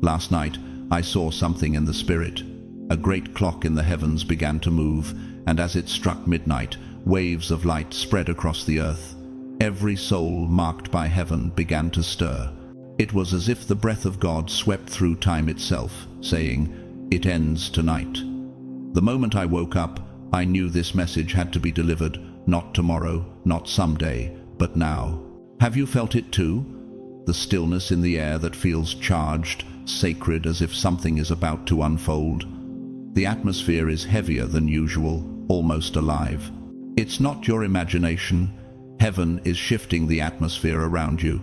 Last night, I saw something in the spirit. A great clock in the heavens began to move, and as it struck midnight, waves of light spread across the earth. Every soul marked by heaven began to stir. It was as if the breath of God swept through time itself, saying, "It ends tonight." The moment I woke up, I knew this message had to be delivered, not tomorrow, not someday, but now. Have you felt it too? The stillness in the air that feels charged, sacred, as if something is about to unfold. The atmosphere is heavier than usual, almost alive. It's not your imagination. Heaven is shifting the atmosphere around you.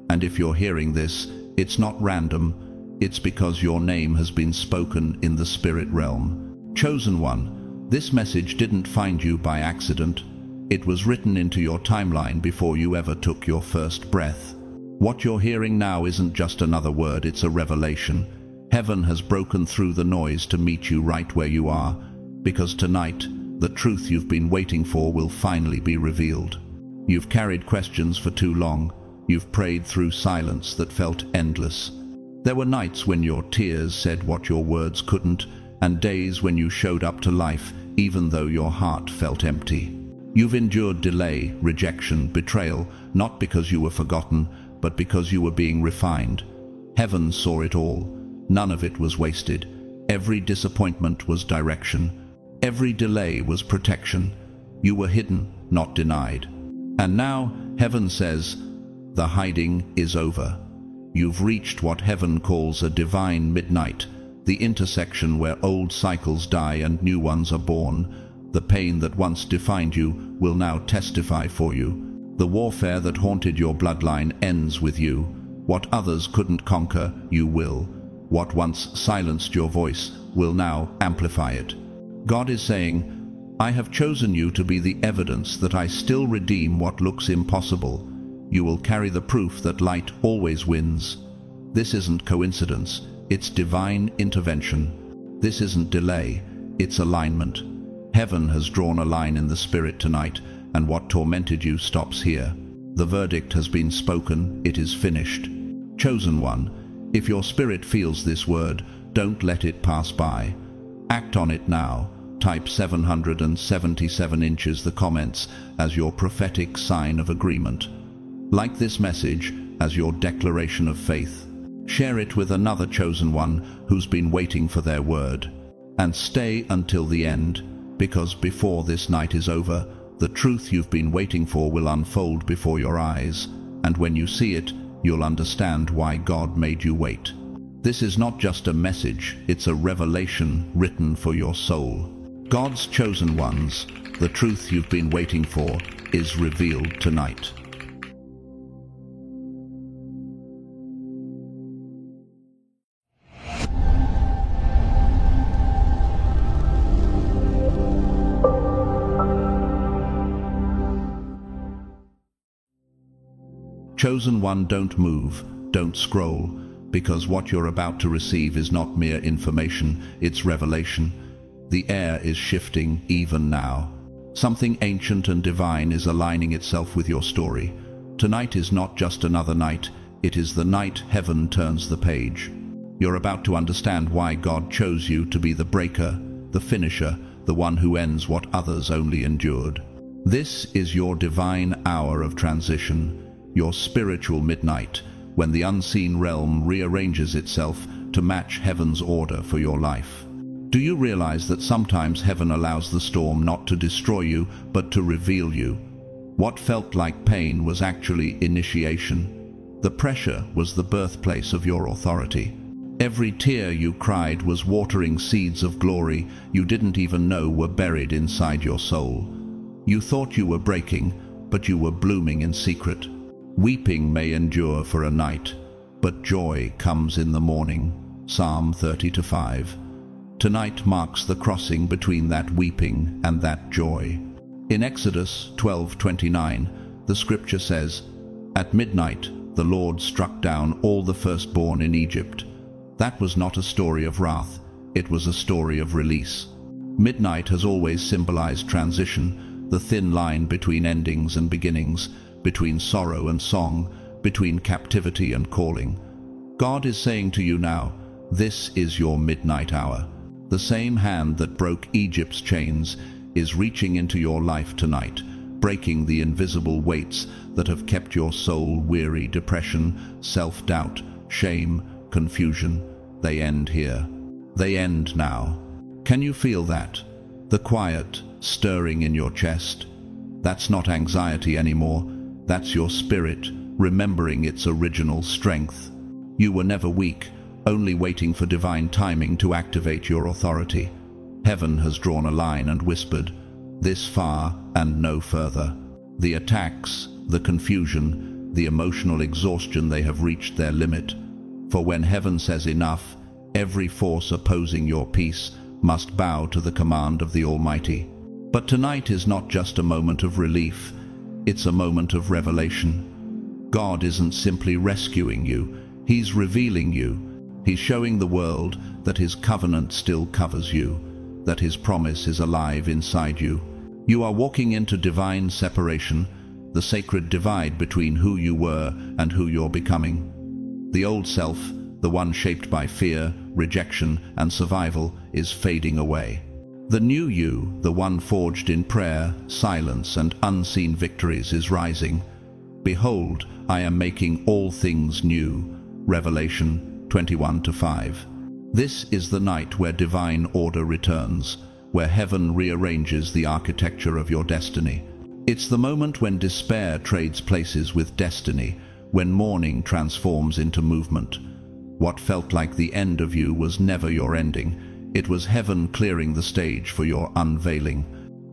And if you're hearing this, it's not random. It's because your name has been spoken in the spirit realm. Chosen one, this message didn't find you by accident. It was written into your timeline before you ever took your first breath. What you're hearing now isn't just another word, it's a revelation. Heaven has broken through the noise to meet you right where you are, because tonight, the truth you've been waiting for will finally be revealed. You've carried questions for too long. You've prayed through silence that felt endless. There were nights when your tears said what your words couldn't, and days when you showed up to life even though your heart felt empty. You've endured delay, rejection, betrayal, not because you were forgotten, but because you were being refined. Heaven saw it all. None of it was wasted. Every disappointment was direction. Every delay was protection. You were hidden, not denied. And now, heaven says, the hiding is over. You've reached what heaven calls a divine midnight, the intersection where old cycles die and new ones are born. The pain that once defined you will now testify for you. The warfare that haunted your bloodline ends with you. What others couldn't conquer, you will. What once silenced your voice will now amplify it. God is saying, I have chosen you to be the evidence that I still redeem what looks impossible. You will carry the proof that light always wins. This isn't coincidence, it's divine intervention. This isn't delay, it's alignment. Heaven has drawn a line in the spirit tonight, and what tormented you stops here. The verdict has been spoken, it is finished. Chosen one, if your spirit feels this word, don't let it pass by. Act on it now. Type 777 inches the comments as your prophetic sign of agreement. Like this message as your declaration of faith. Share it with another chosen one who's been waiting for their word. And stay until the end, because before this night is over, the truth you've been waiting for will unfold before your eyes. And when you see it, you'll understand why God made you wait. This is not just a message, it's a revelation written for your soul. God's chosen ones, the truth you've been waiting for, is revealed tonight. Chosen one, don't move, don't scroll, because what you're about to receive is not mere information, it's revelation. The air is shifting even now. Something ancient and divine is aligning itself with your story. Tonight is not just another night, it is the night heaven turns the page. You're about to understand why God chose you to be the breaker, the finisher, the one who ends what others only endured. This is your divine hour of transition, your spiritual midnight, when the unseen realm rearranges itself to match heaven's order for your life. Do you realize that sometimes heaven allows the storm not to destroy you, but to reveal you? What felt like pain was actually initiation. The pressure was the birthplace of your authority. Every tear you cried was watering seeds of glory you didn't even know were buried inside your soul. You thought you were breaking, but you were blooming in secret. Weeping may endure for a night, but joy comes in the morning. Psalm 30:5. Tonight marks the crossing between that weeping and that joy. In Exodus 12:29, the scripture says, "At midnight the Lord struck down all the firstborn in Egypt." That was not a story of wrath, it was a story of release. Midnight has always symbolized transition, the thin line between endings and beginnings, between sorrow and song, between captivity and calling. God is saying to you now, This is your midnight hour. The same hand that broke Egypt's chains is reaching into your life tonight, breaking the invisible weights that have kept your soul weary. Depression, self-doubt, shame, confusion. They end here. They end now. Can you feel that? The quiet stirring in your chest? That's not anxiety anymore. That's your spirit remembering its original strength. You were never weak, only waiting for divine timing to activate your authority. Heaven has drawn a line and whispered, "This far and no further." The attacks, the confusion, the emotional exhaustion, they have reached their limit. For when heaven says enough, every force opposing your peace must bow to the command of the Almighty. But tonight is not just a moment of relief, it's a moment of revelation. God isn't simply rescuing you, He's revealing you. He's showing the world that His covenant still covers you, that His promise is alive inside you. You are walking into divine separation, the sacred divide between who you were and who you're becoming. The old self, the one shaped by fear, rejection, and survival, is fading away. The new you, the one forged in prayer, silence, and unseen victories, is rising. Behold, I am making all things new. Revelation 21:5. This is the night where divine order returns, where heaven rearranges the architecture of your destiny. It's the moment when despair trades places with destiny, when mourning transforms into movement. What felt like the end of you was never your ending. It was heaven clearing the stage for your unveiling.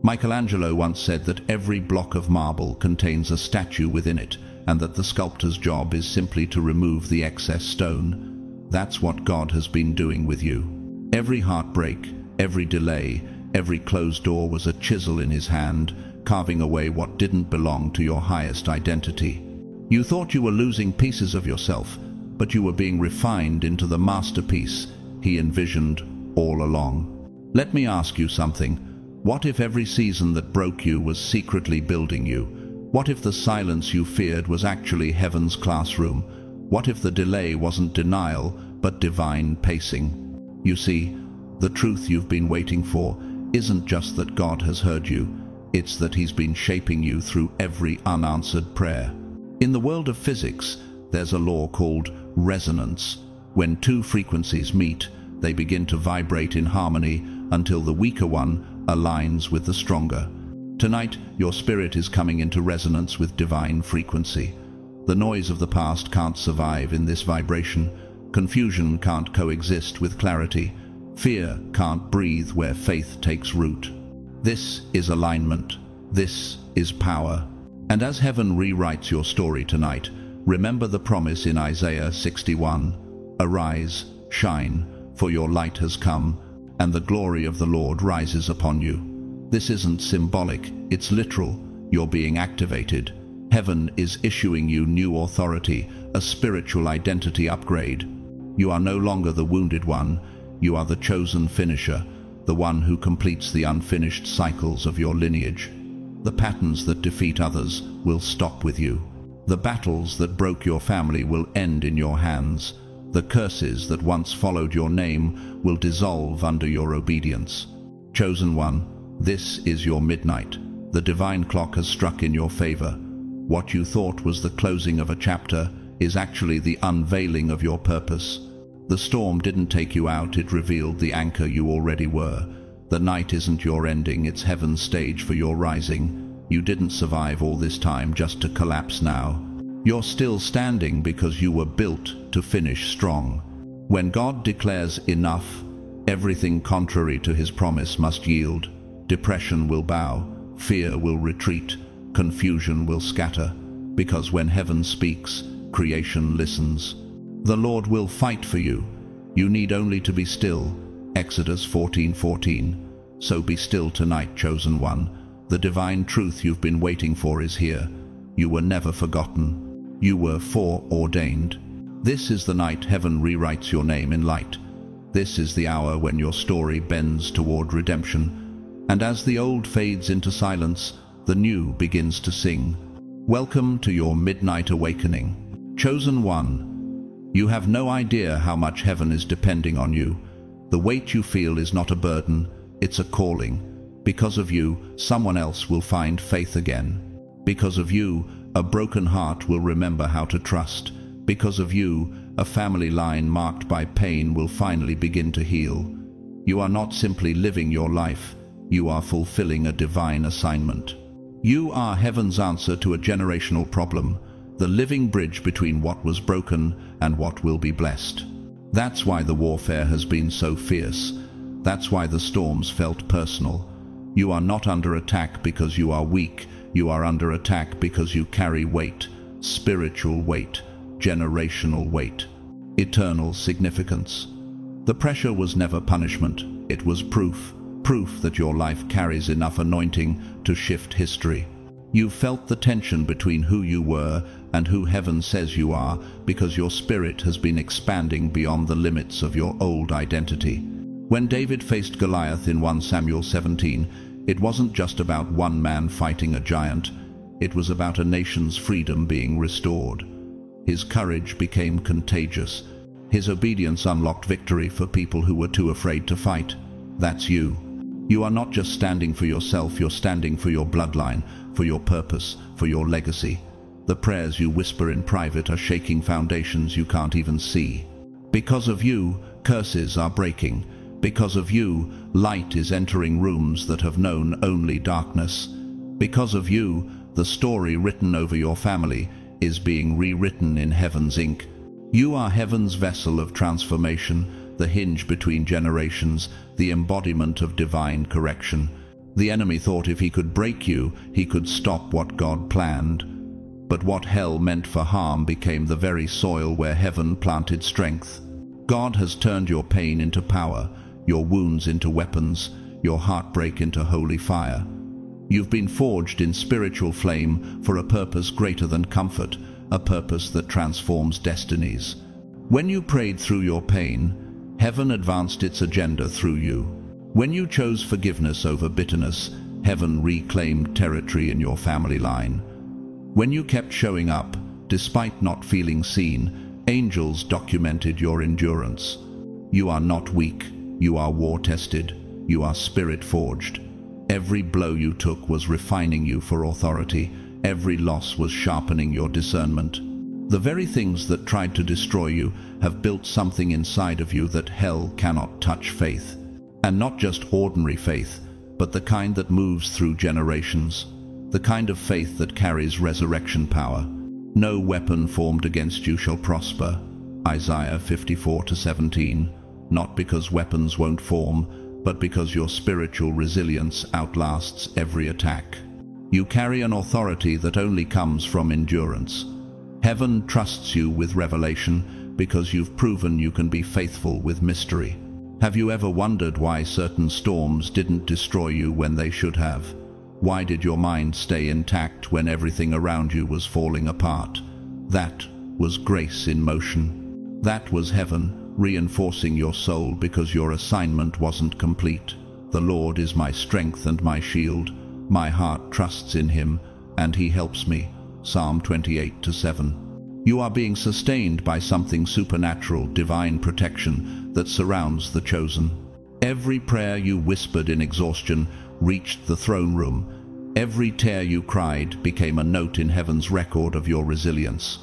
Michelangelo once said that every block of marble contains a statue within it, and that the sculptor's job is simply to remove the excess stone. That's what God has been doing with you. Every heartbreak, every delay, every closed door was a chisel in His hand, carving away what didn't belong to your highest identity. You thought you were losing pieces of yourself, but you were being refined into the masterpiece He envisioned all along. Let me ask you something. What if every season that broke you was secretly building you? What if the silence you feared was actually heaven's classroom? What if the delay wasn't denial, but divine pacing? You see, the truth you've been waiting for isn't just that God has heard you, it's that He's been shaping you through every unanswered prayer. In the world of physics, there's a law called resonance. When two frequencies meet, they begin to vibrate in harmony until the weaker one aligns with the stronger. Tonight, your spirit is coming into resonance with divine frequency. The noise of the past can't survive in this vibration. Confusion can't coexist with clarity. Fear can't breathe where faith takes root. This is alignment. This is power. And as heaven rewrites your story tonight, remember the promise in Isaiah 61, "Arise, shine, for your light has come, and the glory of the Lord rises upon you." This isn't symbolic, it's literal. You're being activated. Heaven is issuing you new authority, a spiritual identity upgrade. You are no longer the wounded one, you are the chosen finisher, the one who completes the unfinished cycles of your lineage. The patterns that defeat others will stop with you. The battles that broke your family will end in your hands. The curses that once followed your name will dissolve under your obedience. Chosen one, this is your midnight. The divine clock has struck in your favor. What you thought was the closing of a chapter is actually the unveiling of your purpose. The storm didn't take you out, it revealed the anchor you already were. The night isn't your ending, it's heaven's stage for your rising. You didn't survive all this time just to collapse now. You're still standing because you were built to finish strong. When God declares enough, everything contrary to His promise must yield. Depression will bow, fear will retreat, confusion will scatter, because when heaven speaks, creation listens. The Lord will fight for you. You need only to be still. Exodus 14:14. So be still tonight, chosen one. The divine truth you've been waiting for is here. You were never forgotten. You were foreordained. This is the night heaven rewrites your name in light. This is the hour when your story bends toward redemption. And as the old fades into silence, the new begins to sing. Welcome to your midnight awakening. Chosen one, You have no idea how much heaven is depending on you. The weight you feel is not a burden, it's a calling. Because of you, someone else will find faith again. Because of you, a broken heart will remember how to trust. Because of you, a family line marked by pain will finally begin to heal. You are not simply living your life, you are fulfilling a divine assignment. You are heaven's answer to a generational problem, the living bridge between what was broken and what will be blessed. That's why the warfare has been so fierce. That's why the storms felt personal. You are not under attack because you are weak. You are under attack because you carry weight, spiritual weight, generational weight, eternal significance. The pressure was never punishment. It was proof that your life carries enough anointing to shift history. You felt the tension between who you were and who heaven says you are because your spirit has been expanding beyond the limits of your old identity. When David faced Goliath in 1 Samuel 17, it wasn't just about one man fighting a giant. It was about a nation's freedom being restored. His courage became contagious. His obedience unlocked victory for people who were too afraid to fight. That's you. You are not just standing for yourself, you're standing for your bloodline, for your purpose, for your legacy. The prayers you whisper in private are shaking foundations you can't even see. Because of you, curses are breaking. Because of you, light is entering rooms that have known only darkness. Because of you, the story written over your family is being rewritten in heaven's ink. You are heaven's vessel of transformation, the hinge between generations, the embodiment of divine correction. The enemy thought if he could break you, he could stop what God planned. But what hell meant for harm became the very soil where heaven planted strength. God has turned your pain into power, your wounds into weapons, your heartbreak into holy fire. You've been forged in spiritual flame for a purpose greater than comfort, a purpose that transforms destinies. When you prayed through your pain, heaven advanced its agenda through you. When you chose forgiveness over bitterness, heaven reclaimed territory in your family line. When you kept showing up, despite not feeling seen, angels documented your endurance. You are not weak, you are war-tested, you are spirit-forged. Every blow you took was refining you for authority. Every loss was sharpening your discernment. The very things that tried to destroy you have built something inside of you that hell cannot touch. Faith. And not just ordinary faith, but the kind that moves through generations. The kind of faith that carries resurrection power. No weapon formed against you shall prosper. Isaiah 54:17. Not because weapons won't form, but because your spiritual resilience outlasts every attack. You carry an authority that only comes from endurance. Heaven trusts you with revelation because you've proven you can be faithful with mystery. Have you ever wondered why certain storms didn't destroy you when they should have? Why did your mind stay intact when everything around you was falling apart? That was grace in motion. That was heaven reinforcing your soul because your assignment wasn't complete. The Lord is my strength and my shield. My heart trusts in him, and he helps me. Psalm 28:7. You are being sustained by something supernatural, divine protection that surrounds the chosen. Every prayer you whispered in exhaustion reached the throne room. Every tear you cried became a note in heaven's record of your resilience.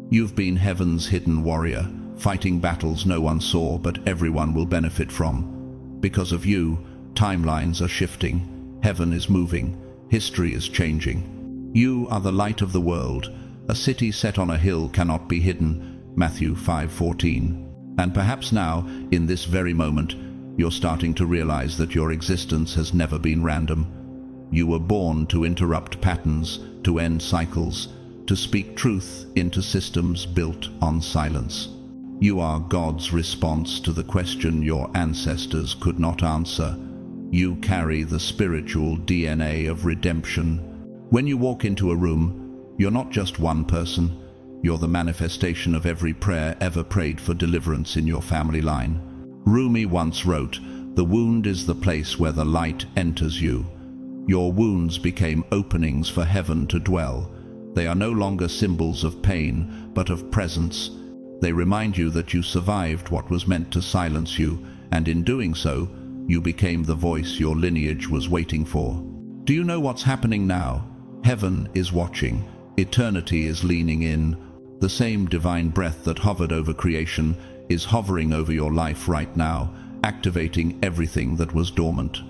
You've been heaven's hidden warrior, fighting battles no one saw but everyone will benefit from. Because of you, timelines are shifting, heaven is moving, history is changing. You are the light of the world. A city set on a hill cannot be hidden. Matthew 5:14. And perhaps now, in this very moment, you're starting to realize that your existence has never been random. You were born to interrupt patterns, to end cycles, to speak truth into systems built on silence. You are God's response to the question your ancestors could not answer. You carry the spiritual DNA of redemption. When you walk into a room, you're not just one person. You're the manifestation of every prayer ever prayed for deliverance in your family line. Rumi once wrote, "The wound is the place where the light enters you." Your wounds became openings for heaven to dwell. They are no longer symbols of pain, but of presence. They remind you that you survived what was meant to silence you, and in doing so, you became the voice your lineage was waiting for. Do you know what's happening now? Heaven is watching. Eternity is leaning in. The same divine breath that hovered over creation is hovering over your life right now, activating everything that was dormant.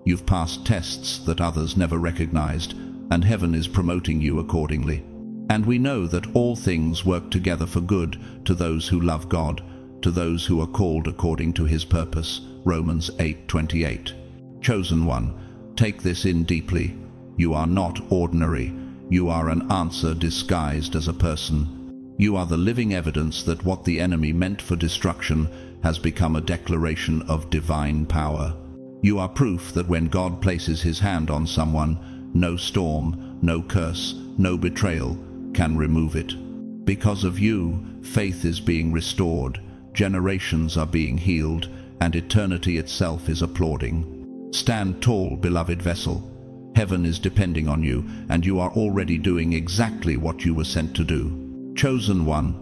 You've passed tests that others never recognized, and heaven is promoting you accordingly. And we know that all things work together for good to those who love God, to those who are called according to his purpose. Romans 8:28. Chosen one, take this in deeply. You are not ordinary. You are an answer disguised as a person. You are the living evidence that what the enemy meant for destruction has become a declaration of divine power. You are proof that when God places his hand on someone, no storm, no curse, no betrayal can remove it. Because of you, faith is being restored, generations are being healed, and eternity itself is applauding. Stand tall, beloved vessel. Heaven is depending on you, and you are already doing exactly what you were sent to do. Chosen one,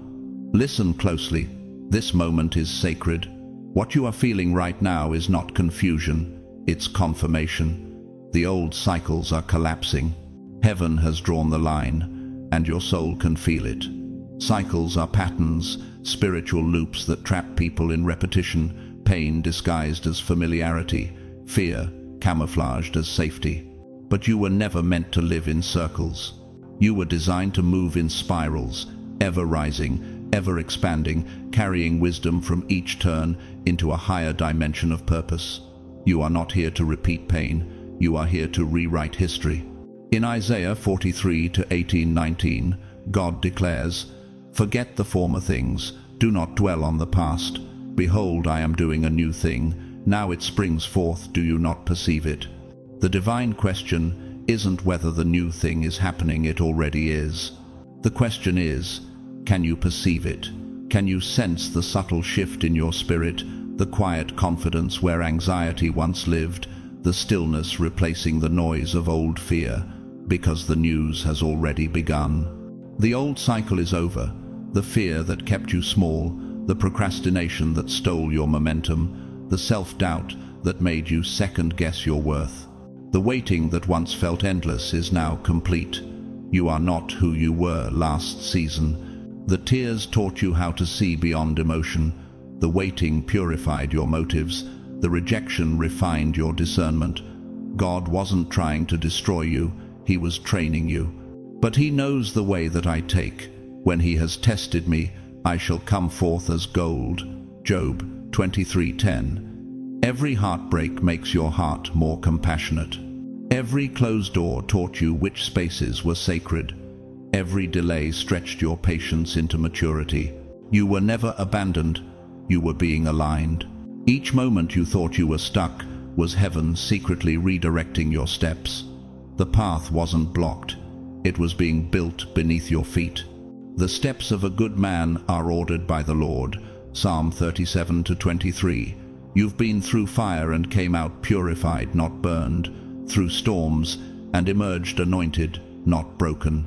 listen closely. This moment is sacred. What you are feeling right now is not confusion, it's confirmation. The old cycles are collapsing. Heaven has drawn the line, and your soul can feel it. Cycles are patterns, spiritual loops that trap people in repetition, pain disguised as familiarity, fear camouflaged as safety. But you were never meant to live in circles. You were designed to move in spirals, ever rising, ever expanding, carrying wisdom from each turn into a higher dimension of purpose. You are not here to repeat pain. You are here to rewrite history. In Isaiah 43:18-19, God declares, "Forget the former things. Do not dwell on the past. Behold, I am doing a new thing. Now it springs forth. Do you not perceive it?" The divine question isn't whether the new thing is happening, it already is. The question is, can you perceive it? Can you sense the subtle shift in your spirit, the quiet confidence where anxiety once lived, the stillness replacing the noise of old fear, because the news has already begun? The old cycle is over, the fear that kept you small, the procrastination that stole your momentum, the self-doubt that made you second-guess your worth. The waiting that once felt endless is now complete. You are not who you were last season. The tears taught you how to see beyond emotion. The waiting purified your motives. The rejection refined your discernment. God wasn't trying to destroy you, he was training you. But he knows the way that I take. When he has tested me, I shall come forth as gold. Job 23:10. Every heartbreak makes your heart more compassionate. Every closed door taught you which spaces were sacred. Every delay stretched your patience into maturity. You were never abandoned, you were being aligned. Each moment you thought you were stuck was heaven secretly redirecting your steps. The path wasn't blocked, it was being built beneath your feet. The steps of a good man are ordered by the Lord. Psalm 37:23. You've been through fire and came out purified, not burned, through storms and emerged anointed, not broken.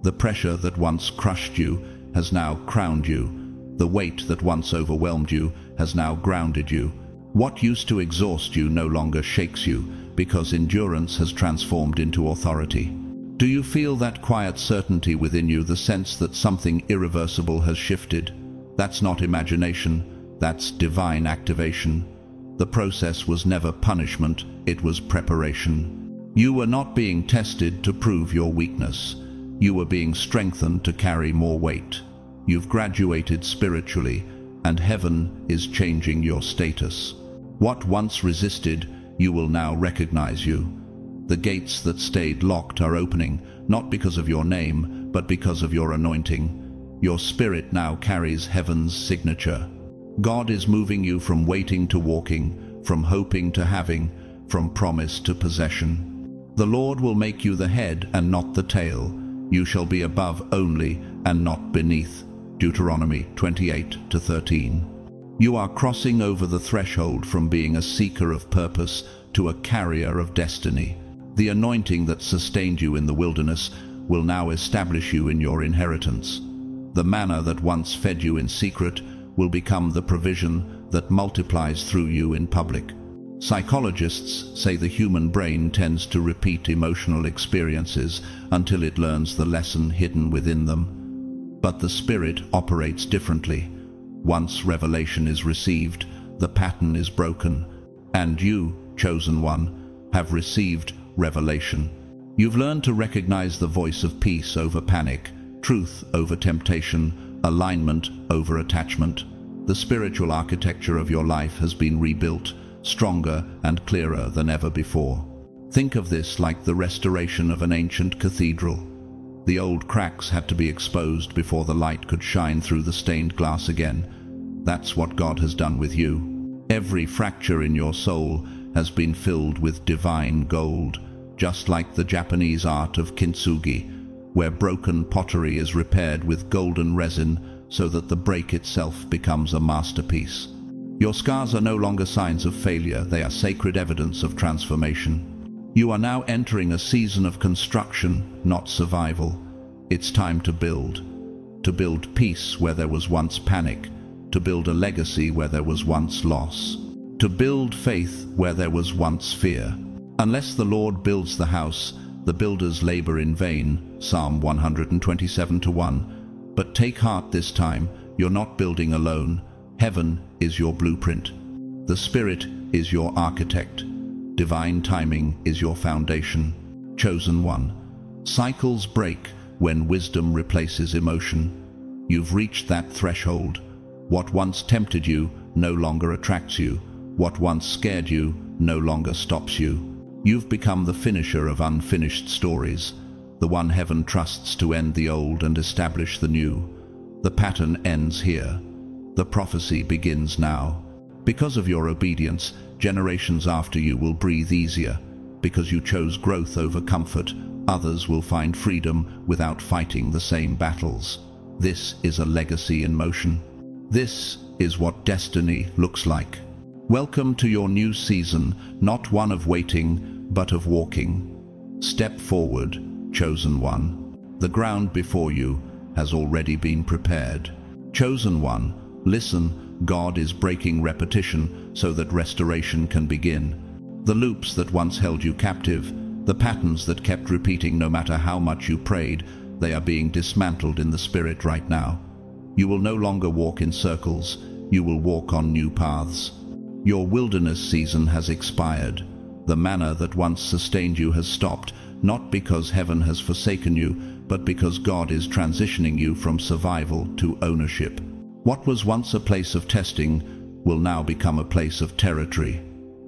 The pressure that once crushed you has now crowned you. The weight that once overwhelmed you has now grounded you. What used to exhaust you no longer shakes you, because endurance has transformed into authority. Do you feel that quiet certainty within you, the sense that something irreversible has shifted? That's not imagination, that's divine activation. The process was never punishment, it was preparation. You were not being tested to prove your weakness. You were being strengthened to carry more weight. You've graduated spiritually, and heaven is changing your status. What once resisted, you will now recognize you. The gates that stayed locked are opening, not because of your name, but because of your anointing. Your spirit now carries heaven's signature. God is moving you from waiting to walking, from hoping to having, from promise to possession. The Lord will make you the head and not the tail. You shall be above only and not beneath. Deuteronomy 28:13. You are crossing over the threshold from being a seeker of purpose to a carrier of destiny. The anointing that sustained you in the wilderness will now establish you in your inheritance. The manna that once fed you in secret will become the provision that multiplies through you in public. Psychologists say the human brain tends to repeat emotional experiences until it learns the lesson hidden within them. But the Spirit operates differently. Once revelation is received, the pattern is broken, and you, chosen one, have received revelation. You've learned to recognize the voice of peace over panic, truth over temptation, alignment over attachment. The spiritual architecture of your life has been rebuilt, stronger and clearer than ever before. Think of this like the restoration of an ancient cathedral. The old cracks had to be exposed before the light could shine through the stained glass again. That's what God has done with you. Every fracture in your soul has been filled with divine gold, just like the Japanese art of kintsugi, where broken pottery is repaired with golden resin so that the break itself becomes a masterpiece. Your scars are no longer signs of failure, they are sacred evidence of transformation. You are now entering a season of construction, not survival. It's time to build peace where there was once panic, to build a legacy where there was once loss, to build faith where there was once fear. Unless the Lord builds the house, the builders labor in vain, Psalm 127:1. But take heart this time, you're not building alone. Heaven is your blueprint. The Spirit is your architect. Divine timing is your foundation. Chosen one. Cycles break when wisdom replaces emotion. You've reached that threshold. What once tempted you no longer attracts you. What once scared you no longer stops you. You've become the finisher of unfinished stories, the one heaven trusts to end the old and establish the new. The pattern ends here. The prophecy begins now. Because of your obedience, generations after you will breathe easier. Because you chose growth over comfort, others will find freedom without fighting the same battles. This is a legacy in motion. This is what destiny looks like. Welcome to your new season, not one of waiting, but of walking. Step forward, chosen one. The ground before you has already been prepared. Chosen one, listen, God is breaking repetition so that restoration can begin. The loops that once held you captive, the patterns that kept repeating no matter how much you prayed, they are being dismantled in the Spirit right now. You will no longer walk in circles, you will walk on new paths. Your wilderness season has expired. The manna that once sustained you has stopped, not because heaven has forsaken you, but because God is transitioning you from survival to ownership. What was once a place of testing will now become a place of territory.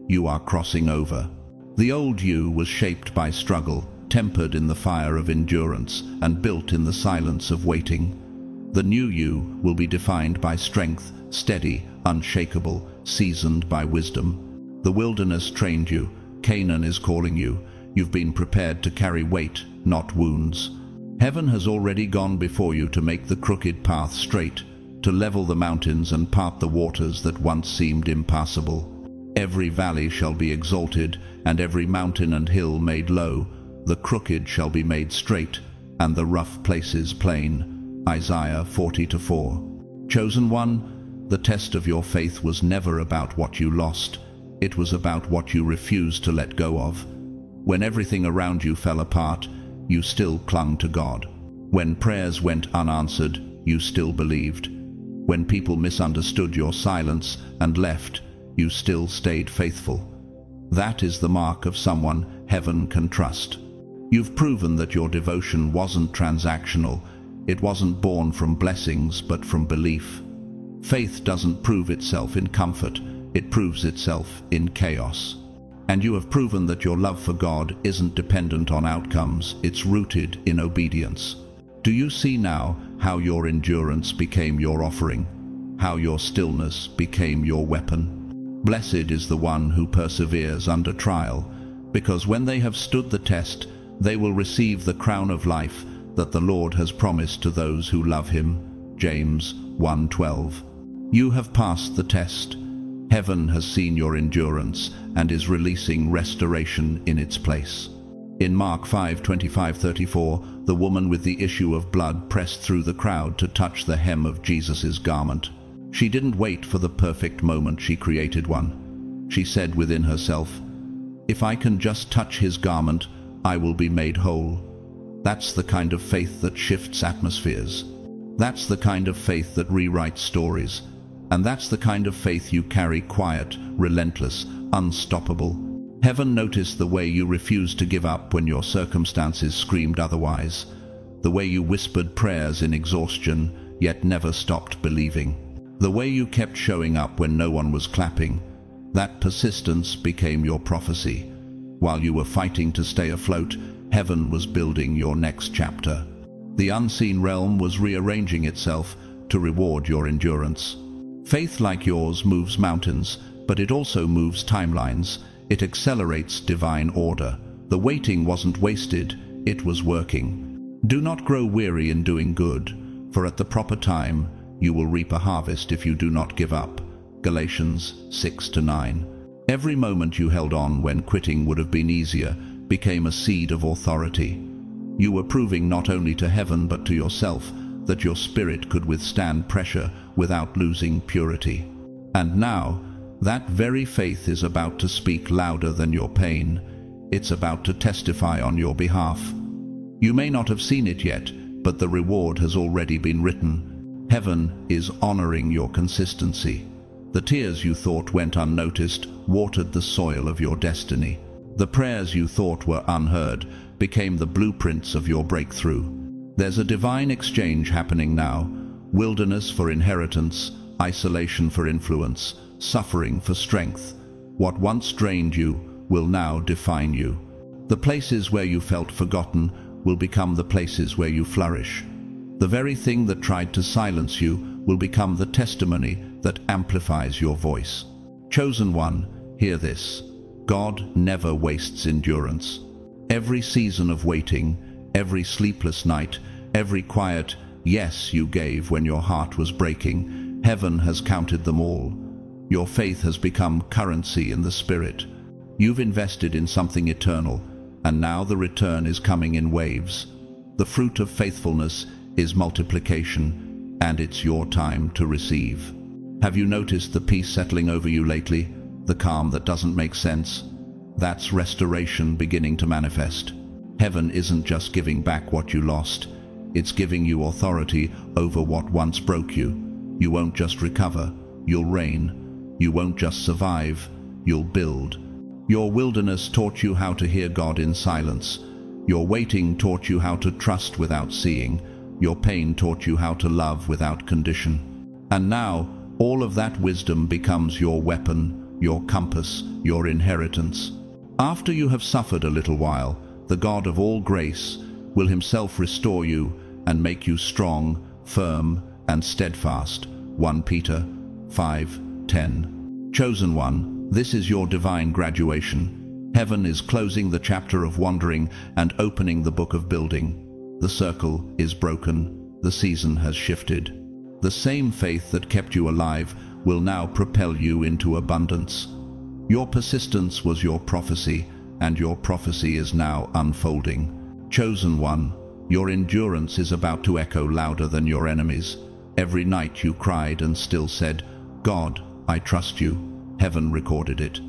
You are crossing over. The old you was shaped by struggle, tempered in the fire of endurance, and built in the silence of waiting. The new you will be defined by strength, steady, unshakable, seasoned by wisdom. The wilderness trained you. Canaan is calling you. You've been prepared to carry weight, not wounds. Heaven has already gone before you to make the crooked path straight, to level the mountains and part the waters that once seemed impassable. Every valley shall be exalted, and every mountain and hill made low. The crooked shall be made straight, and the rough places plain. Isaiah 40:4. Chosen one, the test of your faith was never about what you lost. It was about what you refused to let go of. When everything around you fell apart, you still clung to God. When prayers went unanswered, you still believed. When people misunderstood your silence and left, you still stayed faithful. That is the mark of someone heaven can trust. You've proven that your devotion wasn't transactional. It wasn't born from blessings, but from belief. Faith doesn't prove itself in comfort. It proves itself in chaos. And you have proven that your love for God isn't dependent on outcomes. It's rooted in obedience. Do you see now how your endurance became your offering? How your stillness became your weapon? Blessed is the one who perseveres under trial, because when they have stood the test, they will receive the crown of life that the Lord has promised to those who love him. James 1:12. You have passed the test. Heaven has seen your endurance and is releasing restoration in its place. In Mark 5:25-34, the woman with the issue of blood pressed through the crowd to touch the hem of Jesus' garment. She didn't wait for the perfect moment, she created one. She said within herself, "If I can just touch his garment, I will be made whole." That's the kind of faith that shifts atmospheres. That's the kind of faith that rewrites stories. And that's the kind of faith you carry, quiet, relentless, unstoppable. Heaven noticed the way you refused to give up when your circumstances screamed otherwise, the way you whispered prayers in exhaustion, yet never stopped believing, the way you kept showing up when no one was clapping. That persistence became your prophecy. While you were fighting to stay afloat, heaven was building your next chapter. The unseen realm was rearranging itself to reward your endurance. Faith like yours moves mountains, but it also moves timelines. It accelerates divine order. The waiting wasn't wasted, it was working. Do not grow weary in doing good, for at the proper time you will reap a harvest if you do not give up. Galatians 6-9. Every moment you held on when quitting would have been easier became a seed of authority. You were proving not only to heaven but to yourself that your spirit could withstand pressure without losing purity. And now, that very faith is about to speak louder than your pain. It's about to testify on your behalf. You may not have seen it yet, but the reward has already been written. Heaven is honoring your consistency. The tears you thought went unnoticed watered the soil of your destiny. The prayers you thought were unheard became the blueprints of your breakthrough. There's a divine exchange happening now. Wilderness for inheritance, isolation for influence, suffering for strength. What once drained you will now define you. The places where you felt forgotten will become the places where you flourish. The very thing that tried to silence you will become the testimony that amplifies your voice. Chosen one, hear this. God never wastes endurance. Every season of waiting, every sleepless night, every quiet yes you gave when your heart was breaking, heaven has counted them all. Your faith has become currency in the spirit. You've invested in something eternal, and now the return is coming in waves. The fruit of faithfulness is multiplication, and it's your time to receive. Have you noticed the peace settling over you lately? The calm that doesn't make sense? That's restoration beginning to manifest. Heaven isn't just giving back what you lost. It's giving you authority over what once broke you. You won't just recover, you'll reign. You won't just survive, you'll build. Your wilderness taught you how to hear God in silence. Your waiting taught you how to trust without seeing. Your pain taught you how to love without condition. And now, all of that wisdom becomes your weapon, your compass, your inheritance. After you have suffered a little while, the God of all grace will himself restore you and make you strong, firm, and steadfast. 1 Peter 5:10. Chosen one, this is your divine graduation. Heaven is closing the chapter of wandering and opening the book of building. The circle is broken. The season has shifted. The same faith that kept you alive will now propel you into abundance. Your persistence was your prophecy, and your prophecy is now unfolding. Chosen one, your endurance is about to echo louder than your enemies. Every night you cried and still said, "God, I trust you." Heaven recorded it.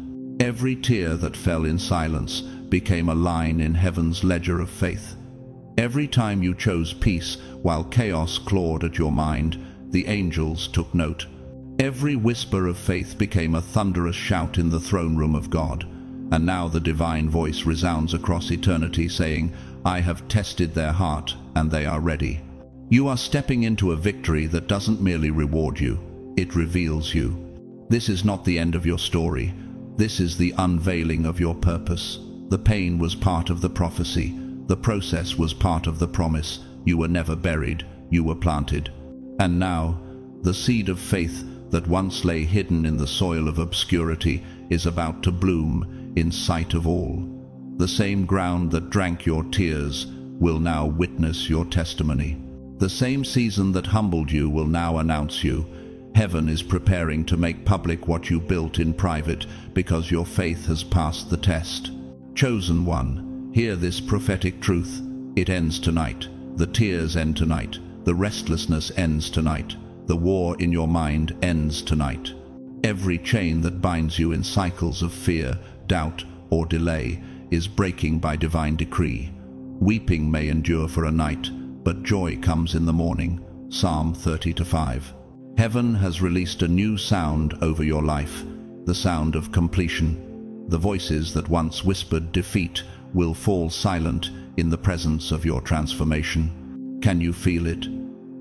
Every tear that fell in silence became a line in heaven's ledger of faith. Every time you chose peace while chaos clawed at your mind, the angels took note. Every whisper of faith became a thunderous shout in the throne room of God. And now the divine voice resounds across eternity saying, "I have tested their heart and they are ready." You are stepping into a victory that doesn't merely reward you, it reveals you. This is not the end of your story. This is the unveiling of your purpose. The pain was part of the prophecy. The process was part of the promise. You were never buried, you were planted. And now, the seed of faith that once lay hidden in the soil of obscurity is about to bloom in sight of all. The same ground that drank your tears will now witness your testimony. The same season that humbled you will now announce you. Heaven is preparing to make public what you built in private because your faith has passed the test. Chosen one, Hear this prophetic truth. It ends tonight. The tears end tonight. The restlessness ends tonight. The war in your mind ends tonight. Every chain that binds you in cycles of fear, doubt, or delay is breaking by divine decree. Weeping may endure for a night, but joy comes in the morning. Psalm 30:5. Heaven has released a new sound over your life, the sound of completion. The voices that once whispered defeat will fall silent in the presence of your transformation. Can you feel it?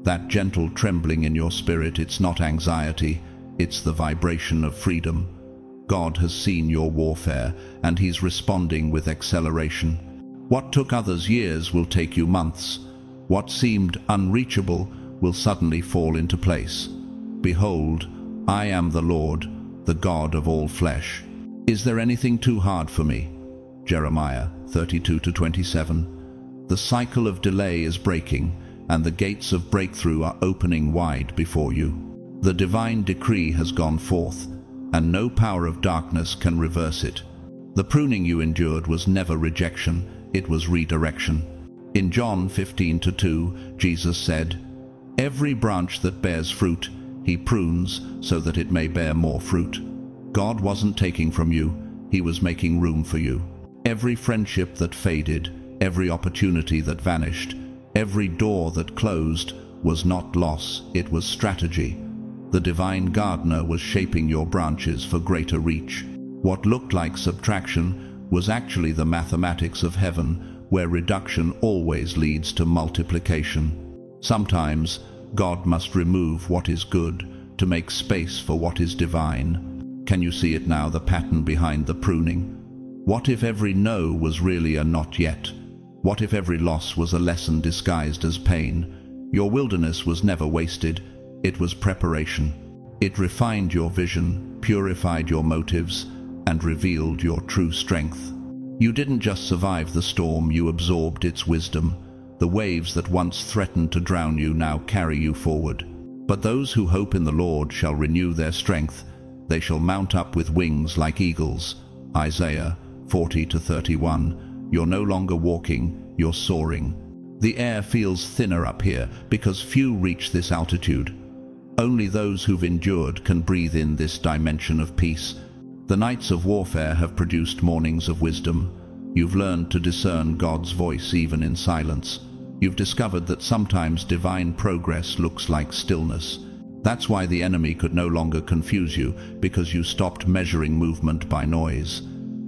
That gentle trembling in your spirit, it's not anxiety, it's the vibration of freedom. God has seen your warfare, and He's responding with acceleration. What took others years will take you months. What seemed unreachable will suddenly fall into place. Behold, I am the Lord, the God of all flesh. Is there anything too hard for me? Jeremiah 32:27. The cycle of delay is breaking, and the gates of breakthrough are opening wide before you. The divine decree has gone forth, and no power of darkness can reverse it. The pruning you endured was never rejection, it was redirection. In John 15:2, Jesus said, "Every branch that bears fruit, He prunes so that it may bear more fruit." God wasn't taking from you, He was making room for you. Every friendship that faded, every opportunity that vanished, every door that closed was not loss, it was strategy. The divine gardener was shaping your branches for greater reach. What looked like subtraction was actually the mathematics of heaven, where reduction always leads to multiplication. Sometimes God must remove what is good to make space for what is divine. Can you see it now, the pattern behind the pruning? What if every no was really a not yet? What if every loss was a lesson disguised as pain? Your wilderness was never wasted, it was preparation. It refined your vision, purified your motives, and revealed your true strength. You didn't just survive the storm, you absorbed its wisdom. The waves that once threatened to drown you now carry you forward. But those who hope in the Lord shall renew their strength. They shall mount up with wings like eagles. Isaiah 40:31. You're no longer walking, you're soaring. The air feels thinner up here because few reach this altitude. Only those who've endured can breathe in this dimension of peace. The nights of warfare have produced mornings of wisdom. You've learned to discern God's voice even in silence. You've discovered that sometimes divine progress looks like stillness. That's why the enemy could no longer confuse you, because you stopped measuring movement by noise.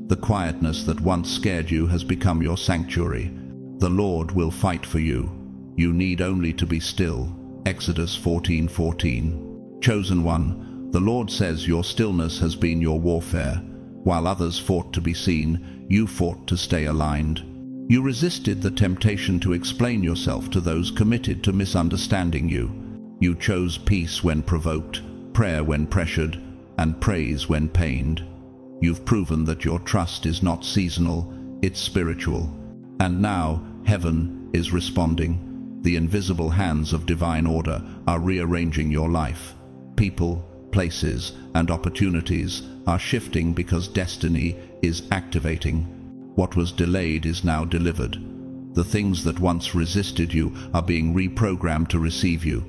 The quietness that once scared you has become your sanctuary. The Lord will fight for you. You need only to be still. Exodus 14:14. Chosen one, the Lord says your stillness has been your warfare. While others fought to be seen, you fought to stay aligned. You resisted the temptation to explain yourself to those committed to misunderstanding you. You chose peace when provoked, prayer when pressured, and praise when pained. You've proven that your trust is not seasonal, it's spiritual. And now, heaven is responding. The invisible hands of divine order are rearranging your life. People, places, and opportunities are shifting because destiny is activating. What was delayed is now delivered. The things that once resisted you are being reprogrammed to receive you.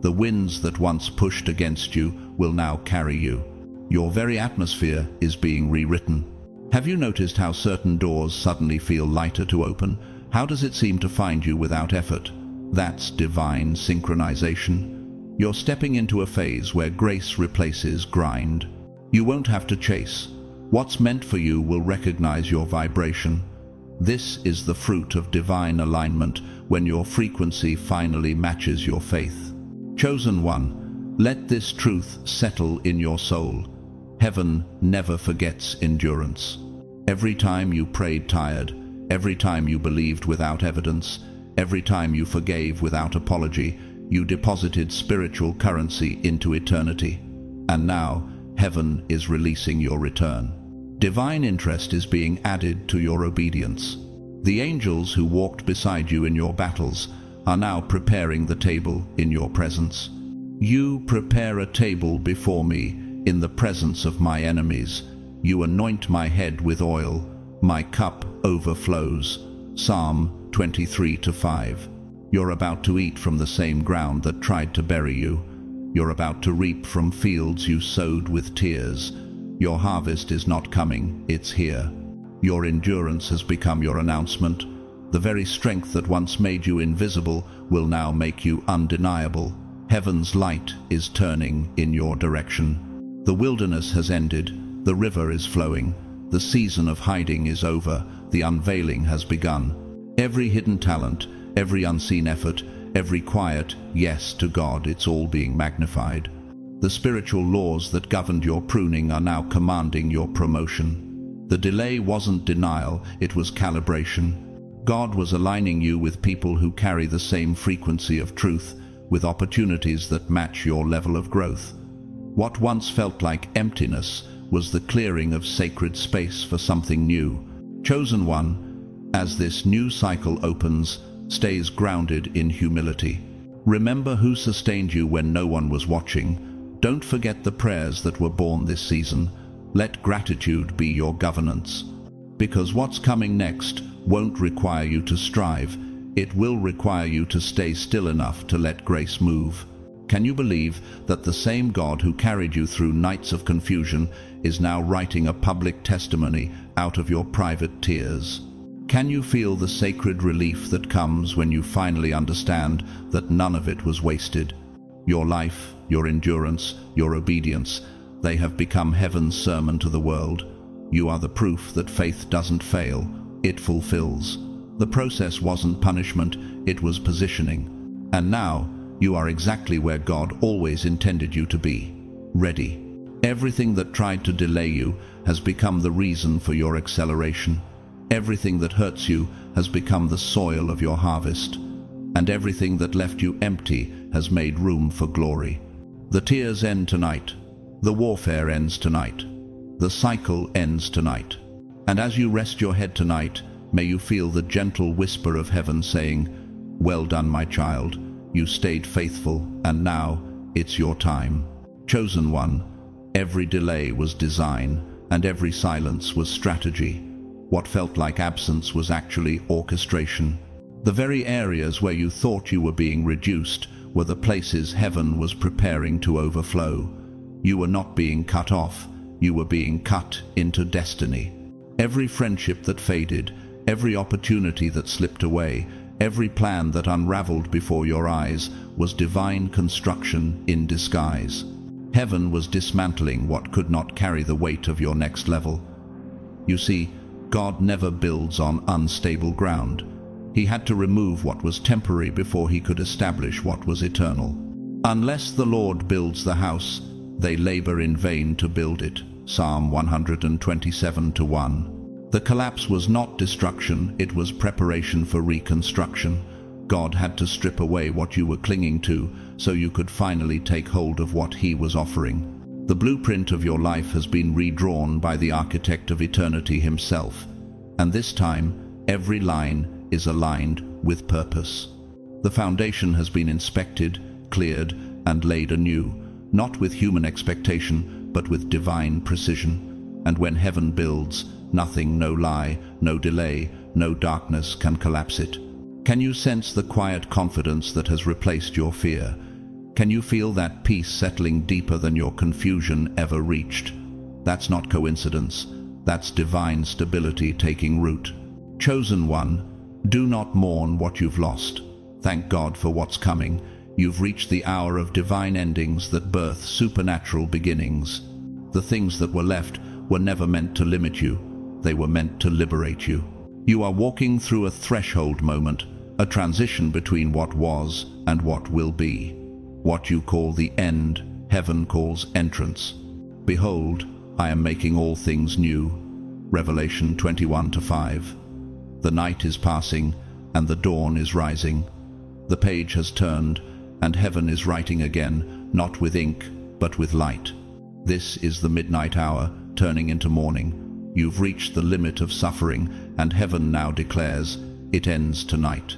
The winds that once pushed against you will now carry you. Your very atmosphere is being rewritten. Have you noticed how certain doors suddenly feel lighter to open? How does it seem to find you without effort? That's divine synchronization. You're stepping into a phase where grace replaces grind. You won't have to chase. What's meant for you will recognize your vibration. This is the fruit of divine alignment, when your frequency finally matches your faith. Chosen one, let this truth settle in your soul. Heaven never forgets endurance. Every time you prayed tired, every time you believed without evidence, every time you forgave without apology, you deposited spiritual currency into eternity. And now, heaven is releasing your return. Divine interest is being added to your obedience. The angels who walked beside you in your battles are now preparing the table in your presence. You prepare a table before me in the presence of my enemies. You anoint my head with oil, my cup overflows. Psalm 23:5. You're about to eat from the same ground that tried to bury you. You're about to reap from fields you sowed with tears. Your harvest is not coming, it's here. Your endurance has become your announcement. The very strength that once made you invisible will now make you undeniable. Heaven's light is turning in your direction. The wilderness has ended, the river is flowing, the season of hiding is over, the unveiling has begun. Every hidden talent, every unseen effort, every quiet yes to God, it's all being magnified. The spiritual laws that governed your pruning are now commanding your promotion. The delay wasn't denial, it was calibration. God was aligning you with people who carry the same frequency of truth, with opportunities that match your level of growth. What once felt like emptiness was the clearing of sacred space for something new. Chosen one, as this new cycle opens, stays grounded in humility. Remember who sustained you when no one was watching. Don't forget the prayers that were born this season. Let gratitude be your governance. Because what's coming next won't require you to strive. It will require you to stay still enough to let grace move. Can you believe that the same God who carried you through nights of confusion is now writing a public testimony out of your private tears? Can you feel the sacred relief that comes when you finally understand that none of it was wasted? Your life, your endurance, your obedience, they have become heaven's sermon to the world. You are the proof that faith doesn't fail, it fulfills. The process wasn't punishment, it was positioning. And now, you are exactly where God always intended you to be, ready. Everything that tried to delay you has become the reason for your acceleration. Everything that hurts you has become the soil of your harvest. And everything that left you empty has made room for glory. The tears end tonight. The warfare ends tonight. The cycle ends tonight. And as you rest your head tonight, may you feel the gentle whisper of heaven saying, "Well done, my child. You stayed faithful, and now it's your time." Chosen one, every delay was design, and every silence was strategy. What felt like absence was actually orchestration. The very areas where you thought you were being reduced were the places heaven was preparing to overflow. You were not being cut off, you were being cut into destiny. Every friendship that faded, every opportunity that slipped away, every plan that unraveled before your eyes was divine construction in disguise. Heaven was dismantling what could not carry the weight of your next level. You see, God never builds on unstable ground. He had to remove what was temporary before he could establish what was eternal. Unless the Lord builds the house, they labor in vain to build it. Psalm 127:1. The collapse was not destruction, it was preparation for reconstruction. God had to strip away what you were clinging to so you could finally take hold of what he was offering. The blueprint of your life has been redrawn by the architect of eternity himself, and this time every line is aligned with purpose. The foundation has been inspected, cleared, and laid anew, not with human expectation, but with divine precision. And when heaven builds, nothing, no lie, no delay, no darkness can collapse it. Can you sense the quiet confidence that has replaced your fear? Can you feel that peace settling deeper than your confusion ever reached? That's not coincidence. That's divine stability taking root. Chosen one, do not mourn what you've lost. Thank God for what's coming. You've reached the hour of divine endings that birth supernatural beginnings. The things that were left were never meant to limit you. They were meant to liberate you. You are walking through a threshold moment, a transition between what was and what will be. What you call the end, heaven calls entrance. Behold, I am making all things new. Revelation 21:5. The night is passing, and the dawn is rising. The page has turned, and heaven is writing again, not with ink, but with light. This is the midnight hour, turning into morning. You've reached the limit of suffering, and heaven now declares, it ends tonight.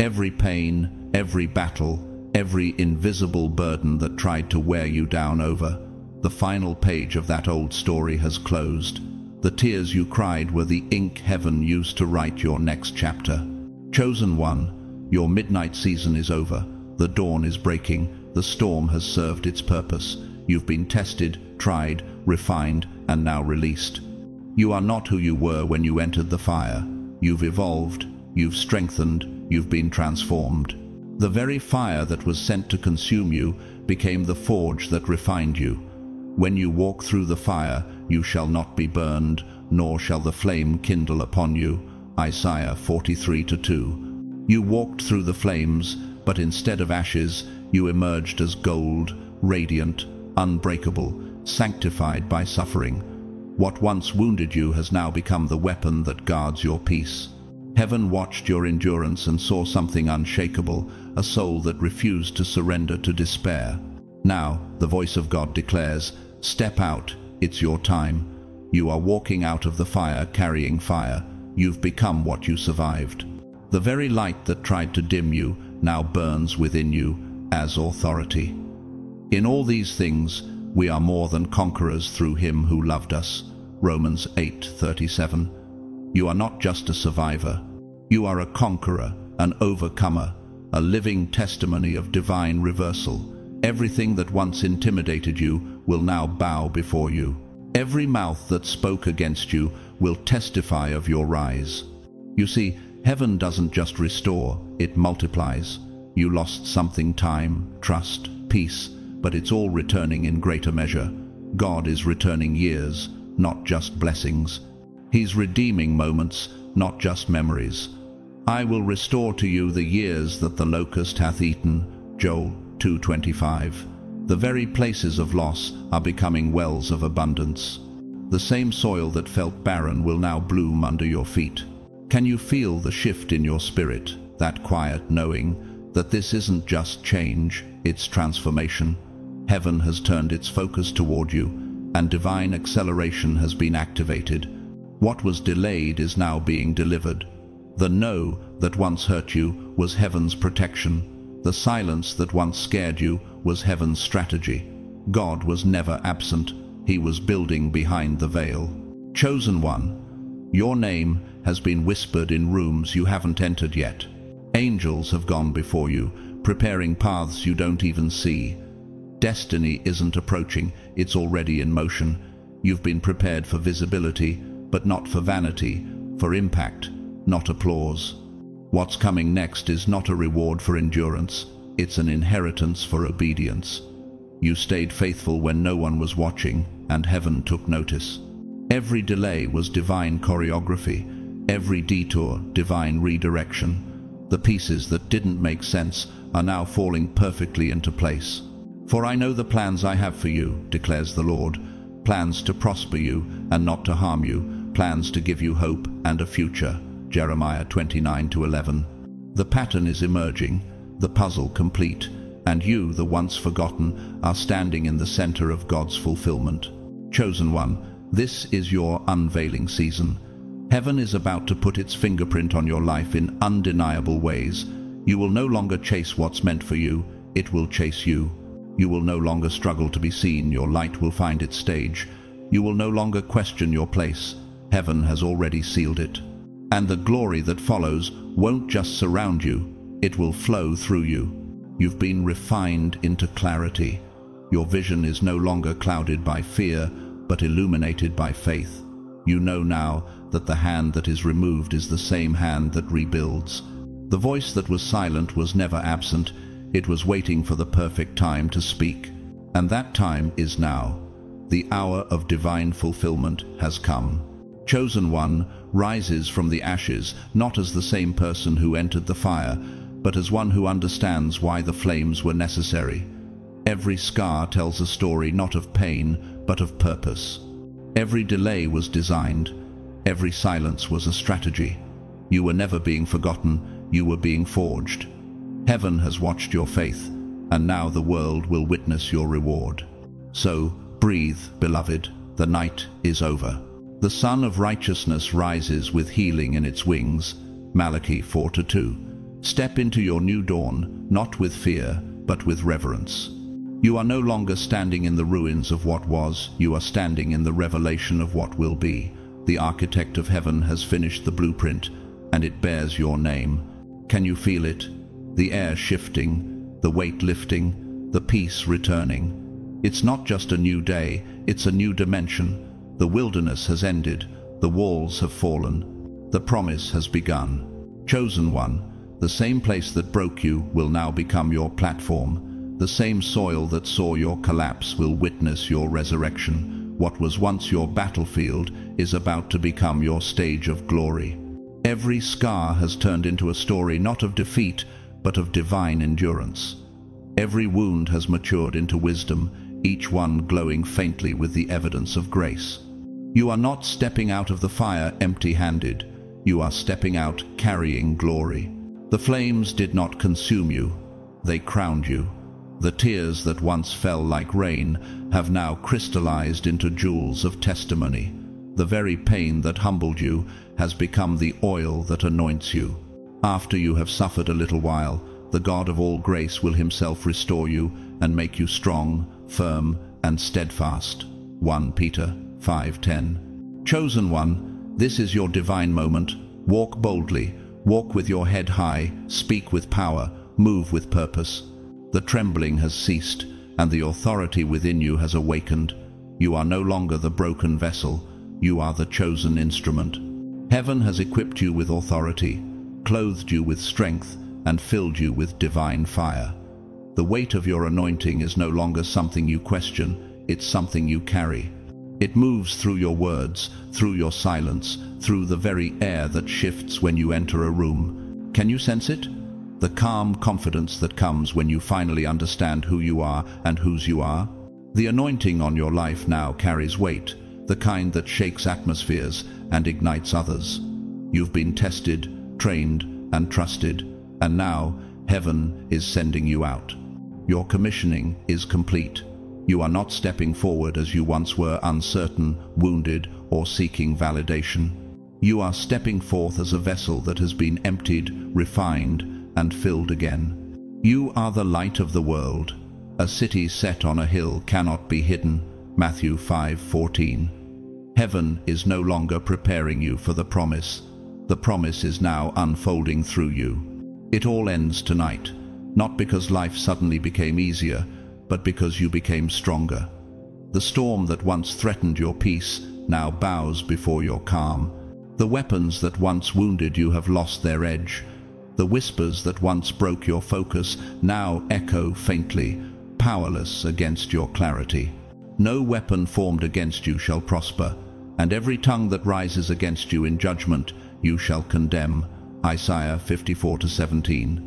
Every pain, every battle, every invisible burden that tried to wear you down over, the final page of that old story has closed. The tears you cried were the ink heaven used to write your next chapter. Chosen one, your midnight season is over. The dawn is breaking. The storm has served its purpose. You've been tested, tried, refined, and now released. You are not who you were when you entered the fire. You've evolved, you've strengthened, you've been transformed. The very fire that was sent to consume you became the forge that refined you. When you walk through the fire, you shall not be burned, nor shall the flame kindle upon you. Isaiah 43:2. You walked through the flames, but instead of ashes, you emerged as gold, radiant, unbreakable, sanctified by suffering. What once wounded you has now become the weapon that guards your peace. Heaven watched your endurance and saw something unshakable, a soul that refused to surrender to despair. Now, the voice of God declares, "Step out, it's your time." You are walking out of the fire carrying fire. You've become what you survived. The very light that tried to dim you now burns within you as authority. In all these things, we are more than conquerors through him who loved us. Romans 8:37. You are not just a survivor. You are a conqueror, an overcomer, a living testimony of divine reversal. Everything that once intimidated you will now bow before you. Every mouth that spoke against you will testify of your rise. You see, heaven doesn't just restore, it multiplies. You lost something: time, trust, peace, but it's all returning in greater measure. God is returning years, not just blessings. He's redeeming moments, not just memories. I will restore to you the years that the locust hath eaten. Joel 2:25. The very places of loss are becoming wells of abundance. The same soil that felt barren will now bloom under your feet. Can you feel the shift in your spirit, that quiet knowing that this isn't just change, it's transformation? Heaven has turned its focus toward you, and divine acceleration has been activated. What was delayed is now being delivered. The no that once hurt you was heaven's protection. The silence that once scared you was heaven's strategy. God was never absent. He was building behind the veil. Chosen one, your name has been whispered in rooms you haven't entered yet. Angels have gone before you, preparing paths you don't even see. Destiny isn't approaching, it's already in motion. You've been prepared for visibility, but not for vanity, for impact, not applause. What's coming next is not a reward for endurance, it's an inheritance for obedience. You stayed faithful when no one was watching, and heaven took notice. Every delay was divine choreography, every detour divine redirection. The pieces that didn't make sense are now falling perfectly into place. For I know the plans I have for you, declares the Lord, plans to prosper you and not to harm you, plans to give you hope and a future. Jeremiah 29:11. The pattern is emerging, the puzzle complete, and you, the once forgotten, are standing in the center of God's fulfillment. Chosen one, this is your unveiling season. Heaven is about to put its fingerprint on your life in undeniable ways. You will no longer chase what's meant for you, it will chase you. You will no longer struggle to be seen, your light will find its stage. You will no longer question your place, heaven has already sealed it. And the glory that follows won't just surround you, it will flow through you. You've been refined into clarity. Your vision is no longer clouded by fear, but illuminated by faith. You know now that the hand that is removed is the same hand that rebuilds. The voice that was silent was never absent, it was waiting for the perfect time to speak. And that time is now. The hour of divine fulfillment has come. Chosen one rises from the ashes, not as the same person who entered the fire, but as one who understands why the flames were necessary. Every scar tells a story not of pain, but of purpose. Every delay was designed. Every silence was a strategy. You were never being forgotten, you were being forged. Heaven has watched your faith, and now the world will witness your reward. So, breathe, beloved, the night is over. The Sun of Righteousness rises with healing in its wings. Malachi 4:2. Step into your new dawn, not with fear, but with reverence. You are no longer standing in the ruins of what was, you are standing in the revelation of what will be. The architect of heaven has finished the blueprint, and it bears your name. Can you feel it? The air shifting, the weight lifting, the peace returning. It's not just a new day, it's a new dimension. The wilderness has ended, the walls have fallen, the promise has begun. Chosen one, the same place that broke you will now become your platform. The same soil that saw your collapse will witness your resurrection. What was once your battlefield is about to become your stage of glory. Every scar has turned into a story not of defeat, but of divine endurance. Every wound has matured into wisdom, each one glowing faintly with the evidence of grace. You are not stepping out of the fire empty-handed. You are stepping out carrying glory. The flames did not consume you, they crowned you. The tears that once fell like rain have now crystallized into jewels of testimony. The very pain that humbled you has become the oil that anoints you. After you have suffered a little while, the God of all grace will himself restore you and make you strong, firm, and steadfast. 1 Peter 5:10. Chosen one, this is your divine moment. Walk boldly, walk with your head high, speak with power, move with purpose. The trembling has ceased, and the authority within you has awakened. You are no longer the broken vessel, you are the chosen instrument. Heaven has equipped you with authority, clothed you with strength, and filled you with divine fire. The weight of your anointing is no longer something you question, it's something you carry. It moves through your words, through your silence, through the very air that shifts when you enter a room. Can you sense it? The calm confidence that comes when you finally understand who you are and whose you are. The anointing on your life now carries weight, the kind that shakes atmospheres and ignites others. You've been tested, trained, and trusted, and now heaven is sending you out. Your commissioning is complete. You are not stepping forward as you once were, uncertain, wounded, or seeking validation. You are stepping forth as a vessel that has been emptied, refined, and filled again. You are the light of the world. A city set on a hill cannot be hidden. Matthew 5:14. Heaven is no longer preparing you for the promise. The promise is now unfolding through you. It all ends tonight, not because life suddenly became easier, but because you became stronger. The storm that once threatened your peace now bows before your calm. The weapons that once wounded you have lost their edge. The whispers that once broke your focus now echo faintly, powerless against your clarity. No weapon formed against you shall prosper, and every tongue that rises against you in judgment you shall condemn. Isaiah 54:17.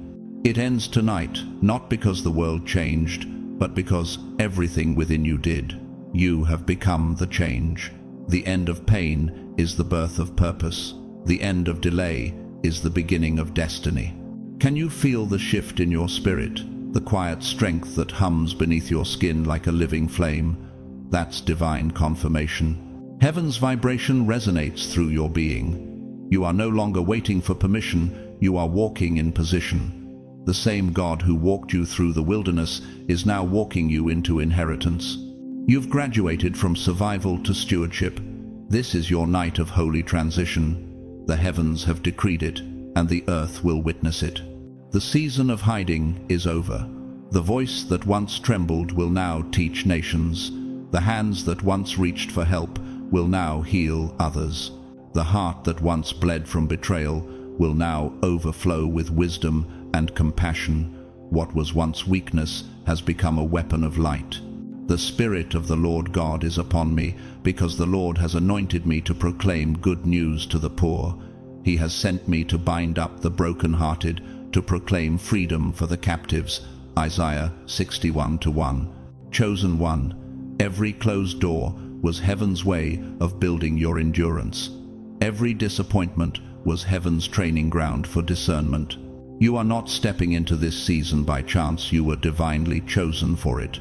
It ends tonight, not because the world changed, but because everything within you did. You have become the change. The end of pain is the birth of purpose. The end of delay is the beginning of destiny. Can you feel the shift in your spirit, the quiet strength that hums beneath your skin like a living flame? That's divine confirmation. Heaven's vibration resonates through your being. You are no longer waiting for permission, you are walking in position. The same God who walked you through the wilderness is now walking you into inheritance. You've graduated from survival to stewardship. This is your night of holy transition. The heavens have decreed it, and the earth will witness it. The season of hiding is over. The voice that once trembled will now teach nations. The hands that once reached for help will now heal others. The heart that once bled from betrayal will now overflow with wisdom and compassion. What was once weakness has become a weapon of light. The Spirit of the Lord God is upon me, because the Lord has anointed me to proclaim good news to the poor. He has sent me to bind up the brokenhearted, to proclaim freedom for the captives. Isaiah 61:1. Chosen one, every closed door was heaven's way of building your endurance. Every disappointment was heaven's training ground for discernment. You are not stepping into this season by chance, you were divinely chosen for it.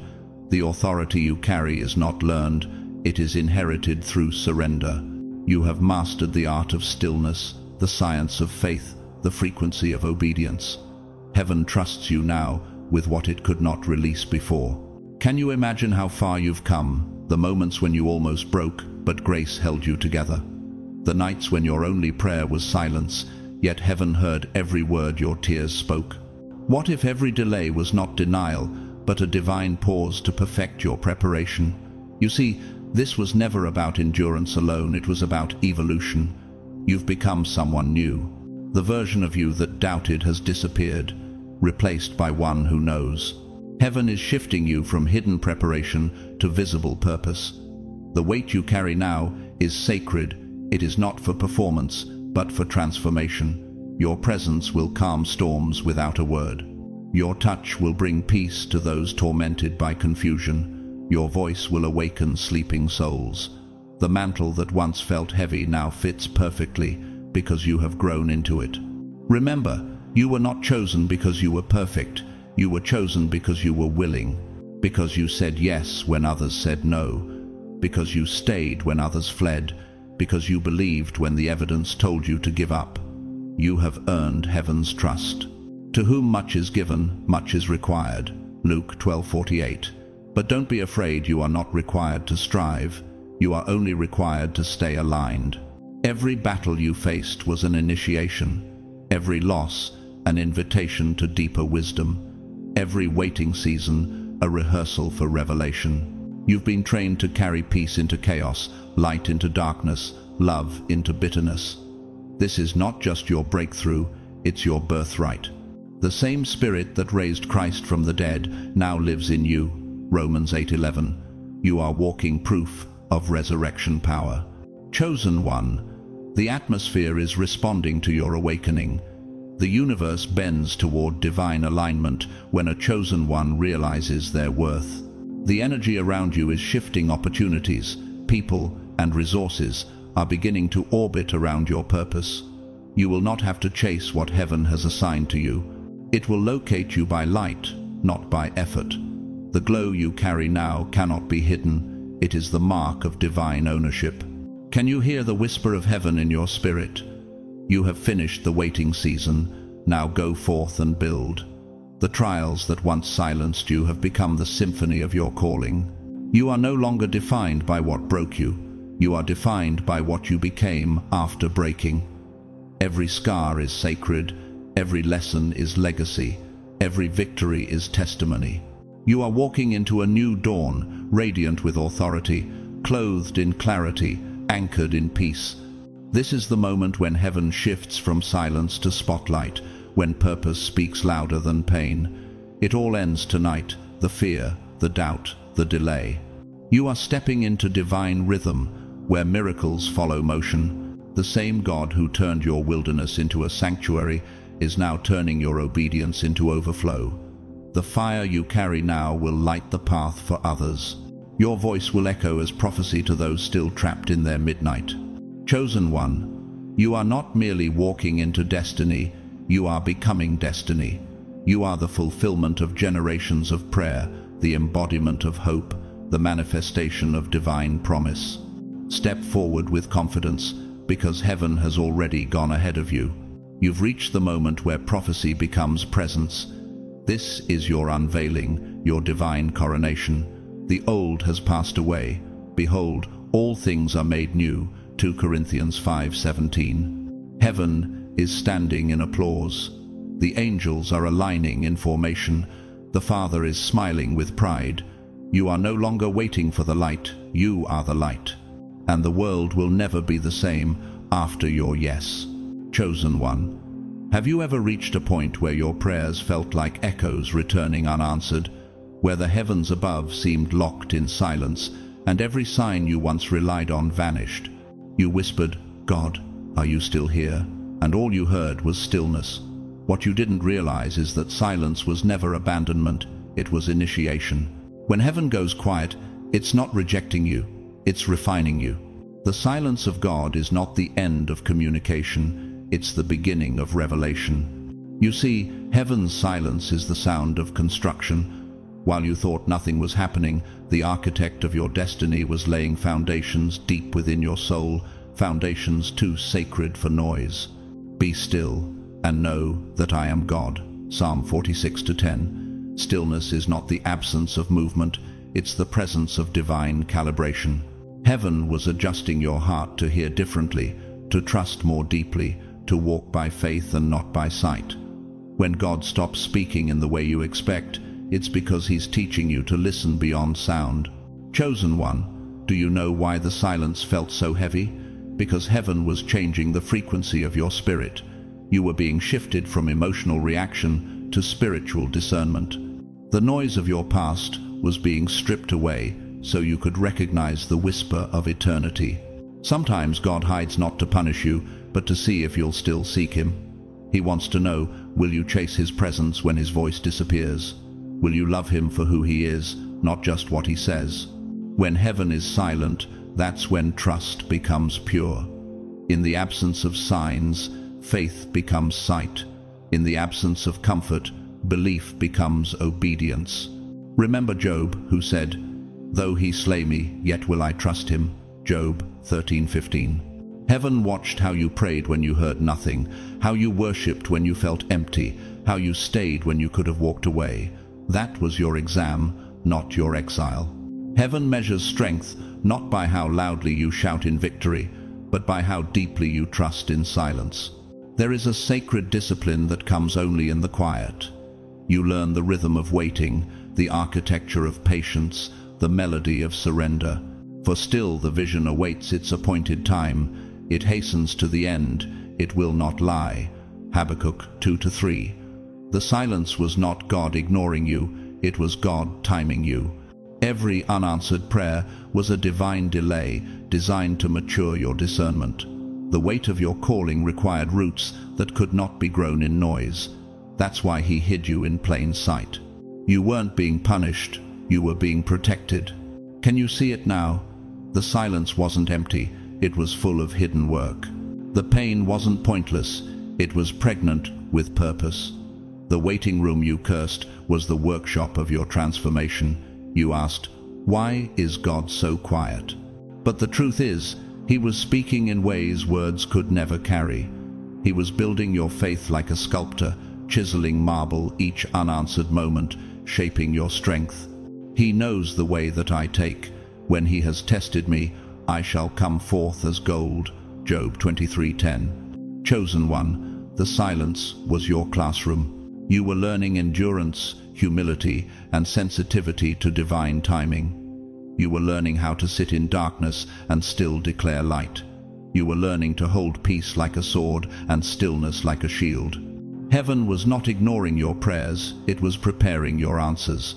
The authority you carry is not learned, it is inherited through surrender. You have mastered the art of stillness, the science of faith, the frequency of obedience. Heaven trusts you now with what it could not release before. Can you imagine how far you've come, the moments when you almost broke, but grace held you together? The nights when your only prayer was silence, yet heaven heard every word your tears spoke. What if every delay was not denial, but a divine pause to perfect your preparation? You see, this was never about endurance alone, it was about evolution. You've become someone new. The version of you that doubted has disappeared, replaced by one who knows. Heaven is shifting you from hidden preparation to visible purpose. The weight you carry now is sacred. It is not for performance, but for transformation. Your presence will calm storms without a word. Your touch will bring peace to those tormented by confusion. Your voice will awaken sleeping souls. The mantle that once felt heavy now fits perfectly because you have grown into it. Remember, you were not chosen because you were perfect. You were chosen because you were willing, because you said yes when others said no, because you stayed when others fled, because you believed when the evidence told you to give up. You have earned heaven's trust. To whom much is given, much is required. Luke 12:48. But don't be afraid, you are not required to strive. You are only required to stay aligned. Every battle you faced was an initiation. Every loss, an invitation to deeper wisdom. Every waiting season, a rehearsal for revelation. You've been trained to carry peace into chaos, light into darkness, love into bitterness. This is not just your breakthrough, it's your birthright. The same Spirit that raised Christ from the dead now lives in you. Romans 8:11. You are walking proof of resurrection power. Chosen one, the atmosphere is responding to your awakening. The universe bends toward divine alignment when a chosen one realizes their worth. The energy around you is shifting. Opportunities, people, and resources are beginning to orbit around your purpose. You will not have to chase what heaven has assigned to you. It will locate you by light, not by effort. The glow you carry now cannot be hidden. It is the mark of divine ownership. Can you hear the whisper of heaven in your spirit? You have finished the waiting season. Now go forth and build. The trials that once silenced you have become the symphony of your calling. You are no longer defined by what broke you. You are defined by what you became after breaking. Every scar is sacred. Every lesson is legacy. Every victory is testimony. You are walking into a new dawn, radiant with authority, clothed in clarity, anchored in peace. This is the moment when heaven shifts from silence to spotlight, when purpose speaks louder than pain. It all ends tonight, the fear, the doubt, the delay. You are stepping into divine rhythm, where miracles follow motion. The same God who turned your wilderness into a sanctuary is now turning your obedience into overflow. The fire you carry now will light the path for others. Your voice will echo as prophecy to those still trapped in their midnight. Chosen one, you are not merely walking into destiny, you are becoming destiny. You are the fulfillment of generations of prayer, the embodiment of hope, the manifestation of divine promise. Step forward with confidence, because heaven has already gone ahead of you. You've reached the moment where prophecy becomes presence. This is your unveiling, your divine coronation. The old has passed away. Behold, all things are made new. 2 Corinthians 5:17. Heaven is standing in applause. The angels are aligning in formation. The Father is smiling with pride. You are no longer waiting for the light. You are the light. And the world will never be the same after your yes. Chosen one. Have you ever reached a point where your prayers felt like echoes returning unanswered, where the heavens above seemed locked in silence, and every sign you once relied on vanished? You whispered, "God, are you still here?" And all you heard was stillness. What you didn't realize is that silence was never abandonment, it was initiation. When heaven goes quiet, it's not rejecting you, it's refining you. The silence of God is not the end of communication, it's the beginning of revelation. You see, heaven's silence is the sound of construction. While you thought nothing was happening, the architect of your destiny was laying foundations deep within your soul, foundations too sacred for noise. Be still and know that I am God. Psalm 46:10. Stillness is not the absence of movement, it's the presence of divine calibration. Heaven was adjusting your heart to hear differently, to trust more deeply, to walk by faith and not by sight. When God stops speaking in the way you expect, it's because He's teaching you to listen beyond sound. Chosen one, do you know why the silence felt so heavy? Because heaven was changing the frequency of your spirit. You were being shifted from emotional reaction to spiritual discernment. The noise of your past was being stripped away so you could recognize the whisper of eternity. Sometimes God hides not to punish you, but to see if you'll still seek Him. He wants to know, will you chase His presence when His voice disappears? Will you love Him for who He is, not just what He says? When heaven is silent, that's when trust becomes pure. In the absence of signs, faith becomes sight. In the absence of comfort, belief becomes obedience. Remember Job, who said, "Though he slay me, yet will I trust him." Job 13:15. Heaven watched how you prayed when you heard nothing, how you worshipped when you felt empty, how you stayed when you could have walked away. That was your exam, not your exile. Heaven measures strength not by how loudly you shout in victory, but by how deeply you trust in silence. There is a sacred discipline that comes only in the quiet. You learn the rhythm of waiting, the architecture of patience, the melody of surrender. For still the vision awaits its appointed time. It hastens to the end. It will not lie. Habakkuk 2-3. The silence was not God ignoring you. It was God timing you. Every unanswered prayer was a divine delay designed to mature your discernment. The weight of your calling required roots that could not be grown in noise. That's why He hid you in plain sight. You weren't being punished, you were being protected. Can you see it now? The silence wasn't empty, it was full of hidden work. The pain wasn't pointless, it was pregnant with purpose. The waiting room you cursed was the workshop of your transformation. You asked, "Why is God so quiet?" But the truth is, He was speaking in ways words could never carry. He was building your faith like a sculptor, chiseling marble each unanswered moment, shaping your strength. He knows the way that I take. When He has tested me, I shall come forth as gold. Job 23:10. Chosen one, the silence was your classroom. You were learning endurance, humility, and sensitivity to divine timing. You were learning how to sit in darkness and still declare light. You were learning to hold peace like a sword and stillness like a shield. Heaven was not ignoring your prayers, it was preparing your answers.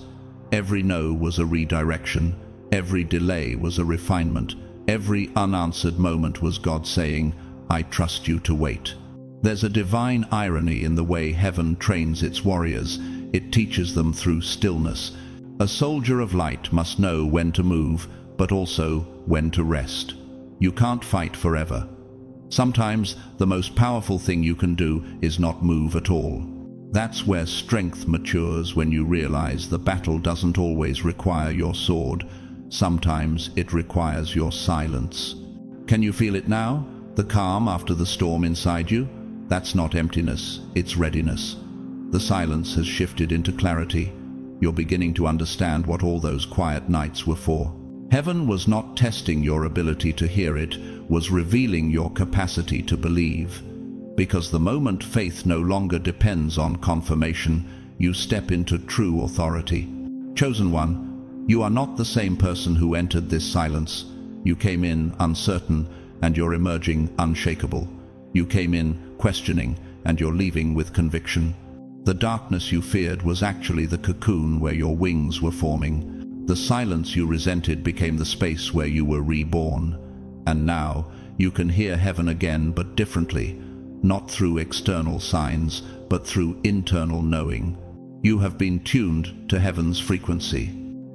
Every no was a redirection. Every delay was a refinement. Every unanswered moment was God saying, "I trust you to wait." There's a divine irony in the way heaven trains its warriors. It teaches them through stillness. A soldier of light must know when to move, but also when to rest. You can't fight forever. Sometimes the most powerful thing you can do is not move at all. That's where strength matures, when you realize the battle doesn't always require your sword. Sometimes it requires your silence. Can you feel it now? The calm after the storm inside you? That's not emptiness, it's readiness. The silence has shifted into clarity. You're beginning to understand what all those quiet nights were for. Heaven was not testing your ability to hear, it was revealing your capacity to believe. Because the moment faith no longer depends on confirmation, you step into true authority. Chosen one, you are not the same person who entered this silence. You came in uncertain, and you're emerging unshakable. You came in questioning, and you're leaving with conviction. The darkness you feared was actually the cocoon where your wings were forming. The silence you resented became the space where you were reborn. And now you can hear heaven again, but differently, not through external signs, but through internal knowing. You have been tuned to heaven's frequency.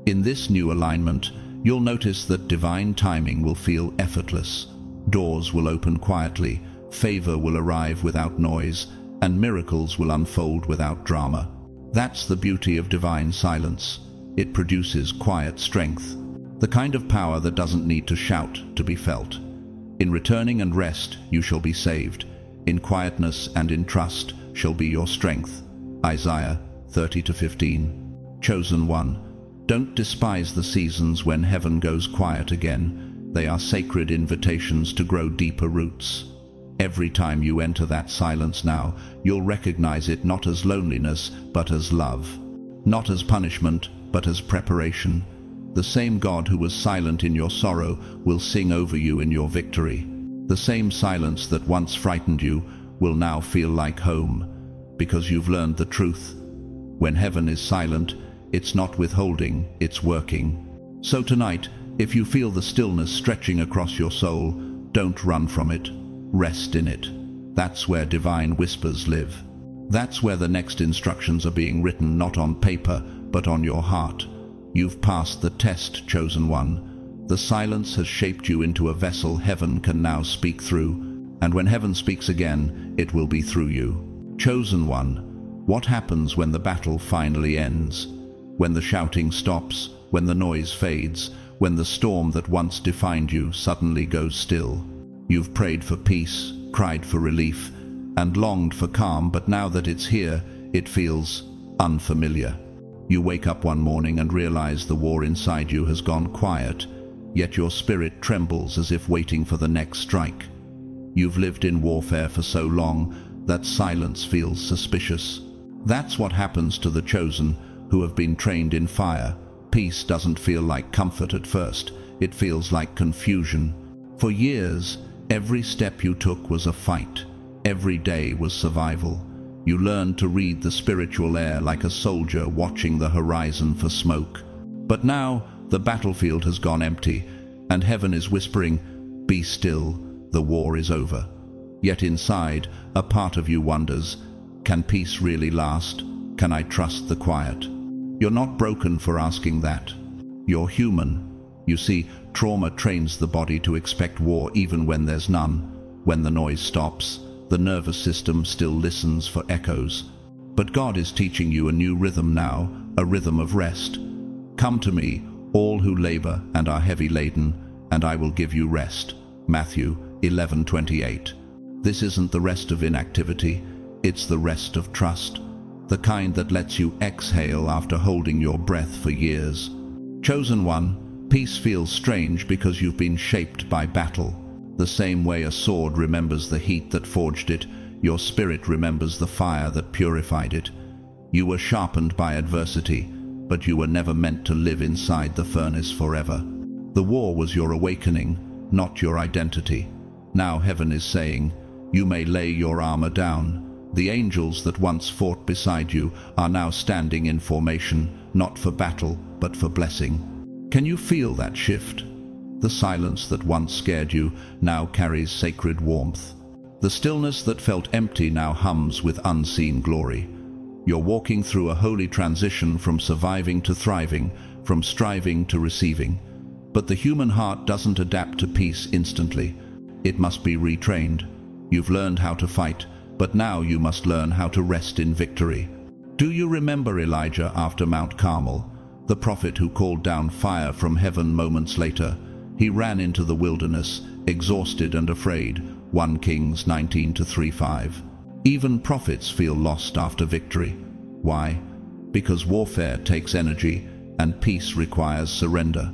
In this new alignment, you'll notice that divine timing will feel effortless. Doors will open quietly, favor will arrive without noise, and miracles will unfold without drama. That's the beauty of divine silence. It produces quiet strength, the kind of power that doesn't need to shout to be felt. In returning and rest, you shall be saved. In quietness and in trust shall be your strength. Isaiah 30-15. Chosen one, don't despise the seasons when heaven goes quiet again. They are sacred invitations to grow deeper roots. Every time you enter that silence now, you'll recognize it not as loneliness, but as love. Not as punishment, but as preparation. The same God who was silent in your sorrow will sing over you in your victory. The same silence that once frightened you will now feel like home, because you've learned the truth. When heaven is silent, it's not withholding, it's working. So tonight, if you feel the stillness stretching across your soul, don't run from it. Rest in it. That's where divine whispers live. That's where the next instructions are being written not on paper, but on your heart. You've passed the test, chosen one. The silence has shaped you into a vessel heaven can now speak through, and when heaven speaks again, it will be through you. Chosen one, what happens when the battle finally ends? When the shouting stops, when the noise fades, when the storm that once defined you suddenly goes still. You've prayed for peace, cried for relief, and longed for calm, but now that it's here, it feels unfamiliar. You wake up one morning and realize the war inside you has gone quiet, yet your spirit trembles as if waiting for the next strike. You've lived in warfare for so long that silence feels suspicious. That's what happens to the chosen who have been trained in fire. Peace doesn't feel like comfort at first, it feels like confusion. For years, every step you took was a fight. Every day was survival. You learned to read the spiritual air like a soldier watching the horizon for smoke. But now, the battlefield has gone empty, and heaven is whispering, "Be still, the war is over." Yet inside, a part of you wonders, can peace really last? Can I trust the quiet? You're not broken for asking that. You're human. You see, trauma trains the body to expect war even when there's none. When the noise stops, the nervous system still listens for echoes. But God is teaching you a new rhythm now, a rhythm of rest. Come to me, all who labor and are heavy laden, and I will give you rest. Matthew 11:28. This isn't the rest of inactivity, it's the rest of trust. The kind that lets you exhale after holding your breath for years. Chosen one, peace feels strange because you've been shaped by battle. The same way a sword remembers the heat that forged it, your spirit remembers the fire that purified it. You were sharpened by adversity, but you were never meant to live inside the furnace forever. The war was your awakening, not your identity. Now heaven is saying, you may lay your armor down. The angels that once fought beside you are now standing in formation, not for battle, but for blessing. Can you feel that shift? The silence that once scared you now carries sacred warmth. The stillness that felt empty now hums with unseen glory. You're walking through a holy transition from surviving to thriving, from striving to receiving. But the human heart doesn't adapt to peace instantly. It must be retrained. You've learned how to fight, but now you must learn how to rest in victory. Do you remember Elijah after Mount Carmel, the prophet who called down fire from heaven moments later? He ran into the wilderness, exhausted and afraid, 1 Kings 19:3-5. Even prophets feel lost after victory. Why? Because warfare takes energy and peace requires surrender.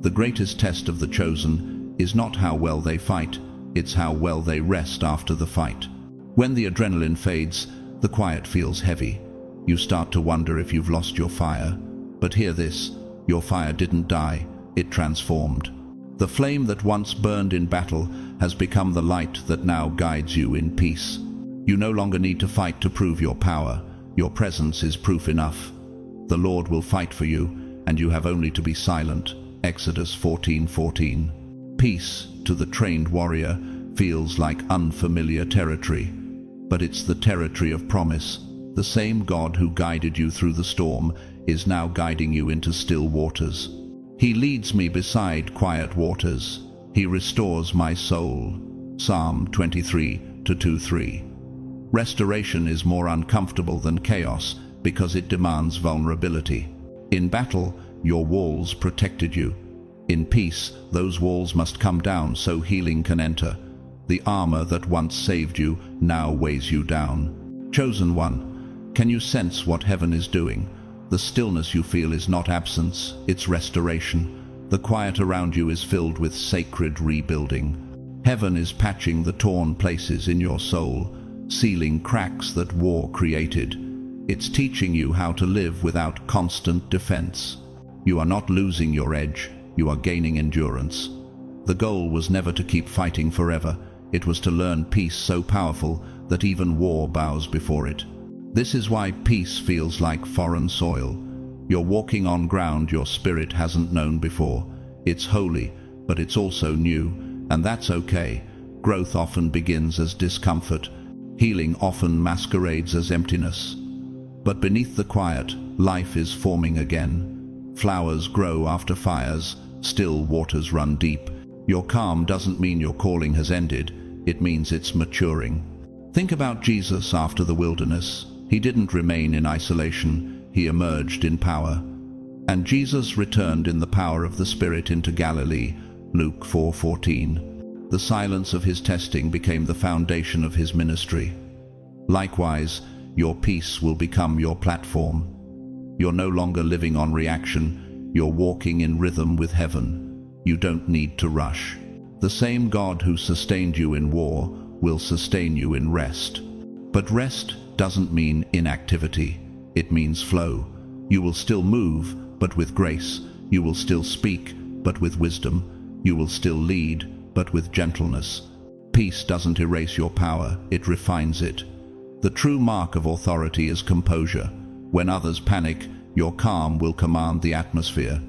The greatest test of the chosen is not how well they fight, it's how well they rest after the fight. When the adrenaline fades, the quiet feels heavy. You start to wonder if you've lost your fire. But hear this, your fire didn't die, it transformed. The flame that once burned in battle has become the light that now guides you in peace. You no longer need to fight to prove your power. Your presence is proof enough. The Lord will fight for you, and you have only to be silent. Exodus 14:14. Peace, to the trained warrior, feels like unfamiliar territory. But it's the territory of promise. The same God who guided you through the storm is now guiding you into still waters. He leads me beside quiet waters. He restores my soul. Psalm 23:2-3. Restoration is more uncomfortable than chaos because it demands vulnerability. In battle, your walls protected you. In peace, those walls must come down so healing can enter. The armor that once saved you now weighs you down. Chosen one, can you sense what heaven is doing? The stillness you feel is not absence, it's restoration. The quiet around you is filled with sacred rebuilding. Heaven is patching the torn places in your soul, sealing cracks that war created. It's teaching you how to live without constant defense. You are not losing your edge, you are gaining endurance. The goal was never to keep fighting forever. It was to learn peace so powerful that even war bows before it. This is why peace feels like foreign soil. You're walking on ground your spirit hasn't known before. It's holy, but it's also new, and that's okay. Growth often begins as discomfort. Healing often masquerades as emptiness. But beneath the quiet, life is forming again. Flowers grow after fires, still waters run deep. Your calm doesn't mean your calling has ended, it means it's maturing. Think about Jesus after the wilderness. He didn't remain in isolation, he emerged in power. And Jesus returned in the power of the Spirit into Galilee, Luke 4:14. The silence of his testing became the foundation of his ministry. Likewise, your peace will become your platform. You're no longer living on reaction, you're walking in rhythm with heaven. You don't need to rush. The same God who sustained you in war will sustain you in rest. But rest doesn't mean inactivity, it means flow. You will still move, but with grace. You will still speak, but with wisdom. You will still lead, but with gentleness. Peace doesn't erase your power, it refines it. The true mark of authority is composure. When others panic, your calm will command the atmosphere.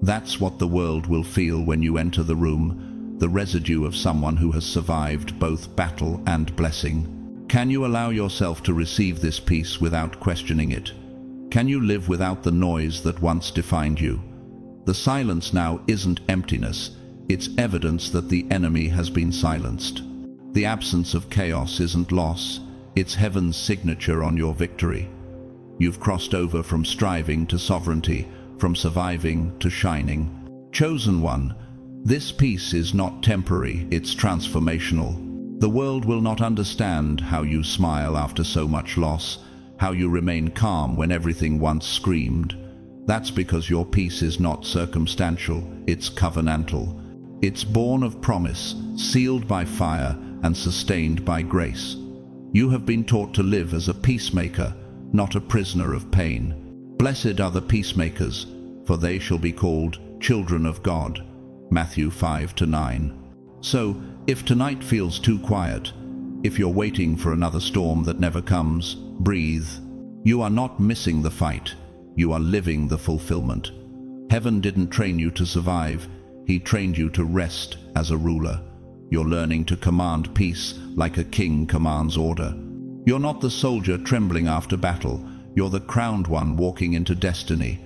That's what the world will feel when you enter the room, the residue of someone who has survived both battle and blessing. Can you allow yourself to receive this peace without questioning it? Can you live without the noise that once defined you? The silence now isn't emptiness, it's evidence that the enemy has been silenced. The absence of chaos isn't loss, it's heaven's signature on your victory. You've crossed over from striving to sovereignty, from surviving to shining. Chosen one, this peace is not temporary, it's transformational. The world will not understand how you smile after so much loss, how you remain calm when everything once screamed. That's because your peace is not circumstantial, it's covenantal. It's born of promise, sealed by fire and sustained by grace. You have been taught to live as a peacemaker, not a prisoner of pain. Blessed are the peacemakers, for they shall be called children of God. Matthew 5-9. So, if tonight feels too quiet, if you're waiting for another storm that never comes, breathe. You are not missing the fight, you are living the fulfillment. Heaven didn't train you to survive, he trained you to rest as a ruler. You're learning to command peace like a king commands order. You're not the soldier trembling after battle, you're the crowned one walking into destiny.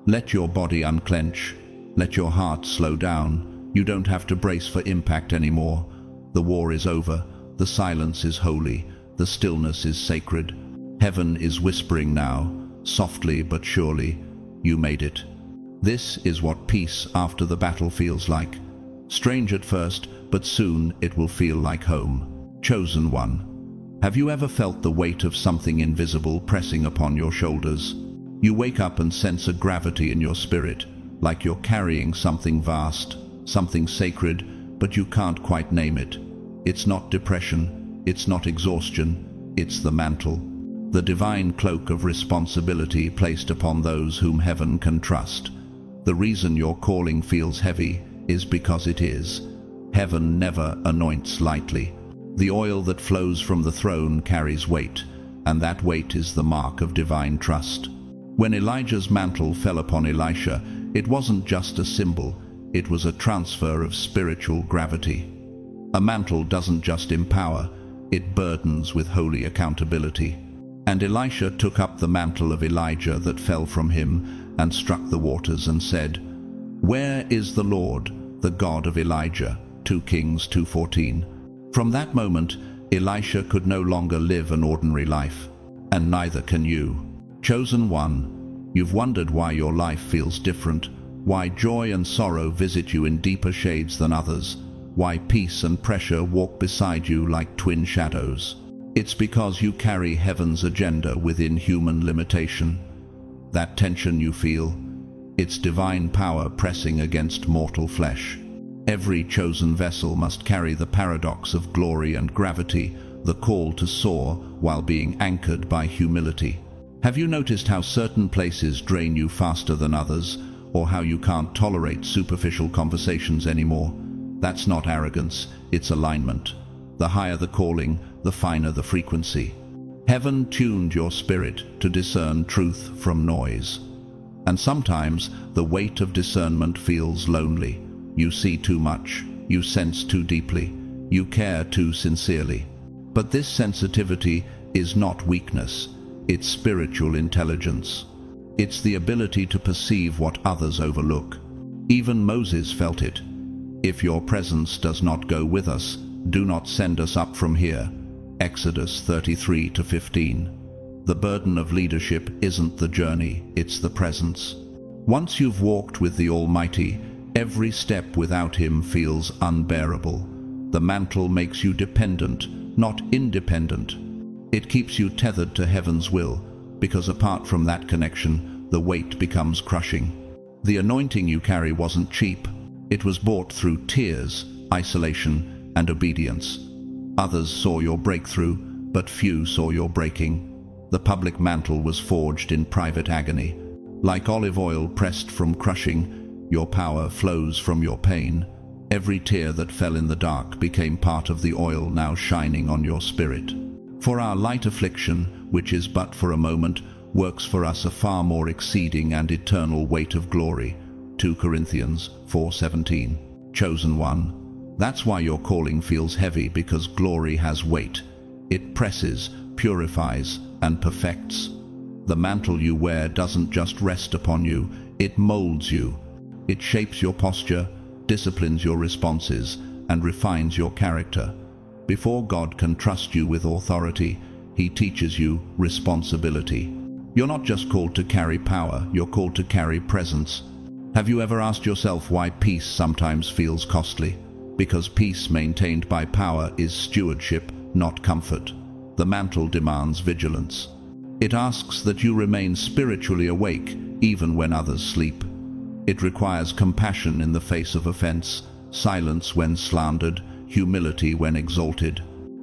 Let your body unclench, let your heart slow down. You don't have to brace for impact anymore. The war is over, the silence is holy, the stillness is sacred. Heaven is whispering now, softly but surely, you made it. This is what peace after the battle feels like. Strange at first, but soon it will feel like home. Chosen one. Have you ever felt the weight of something invisible pressing upon your shoulders? You wake up and sense a gravity in your spirit, like you're carrying something vast, something sacred, but you can't quite name it. It's not depression, it's not exhaustion, it's the mantle, the divine cloak of responsibility placed upon those whom heaven can trust. The reason your calling feels heavy is because it is. Heaven never anoints lightly. The oil that flows from the throne carries weight, and that weight is the mark of divine trust. When Elijah's mantle fell upon Elisha, it wasn't just a symbol, it was a transfer of spiritual gravity. A mantle doesn't just empower, it burdens with holy accountability. And Elisha took up the mantle of Elijah that fell from him and struck the waters and said, "Where is the Lord, the God of Elijah?" 2 Kings 2:14. From that moment, Elisha could no longer live an ordinary life, and neither can you. Chosen one, you've wondered why your life feels different, why joy and sorrow visit you in deeper shades than others, why peace and pressure walk beside you like twin shadows. It's because you carry heaven's agenda within human limitation. That tension you feel, it's divine power pressing against mortal flesh. Every chosen vessel must carry the paradox of glory and gravity, the call to soar while being anchored by humility. Have you noticed how certain places drain you faster than others, or how you can't tolerate superficial conversations anymore? That's not arrogance, it's alignment. The higher the calling, the finer the frequency. Heaven tuned your spirit to discern truth from noise. And sometimes the weight of discernment feels lonely. You see too much, you sense too deeply, you care too sincerely. But this sensitivity is not weakness, it's spiritual intelligence. It's the ability to perceive what others overlook. Even Moses felt it. If your presence does not go with us, do not send us up from here. Exodus 33-15. The burden of leadership isn't the journey, it's the presence. Once you've walked with the Almighty, every step without Him feels unbearable. The mantle makes you dependent, not independent. It keeps you tethered to heaven's will, because apart from that connection, the weight becomes crushing. The anointing you carry wasn't cheap. It was bought through tears, isolation, and obedience. Others saw your breakthrough, but few saw your breaking. The public mantle was forged in private agony. Like olive oil pressed from crushing, your power flows from your pain. Every tear that fell in the dark became part of the oil now shining on your spirit. For our light affliction, which is but for a moment, works for us a far more exceeding and eternal weight of glory. 2 Corinthians 4:17. Chosen one. That's why your calling feels heavy, because glory has weight. It presses, purifies, and perfects. The mantle you wear doesn't just rest upon you, it molds you. It shapes your posture, disciplines your responses, and refines your character. Before God can trust you with authority, He teaches you responsibility. You're not just called to carry power, you're called to carry presence. Have you ever asked yourself why peace sometimes feels costly? Because peace maintained by power is stewardship, not comfort. The mantle demands vigilance. It asks that you remain spiritually awake even when others sleep. It requires compassion in the face of offense, silence when slandered, humility when exalted.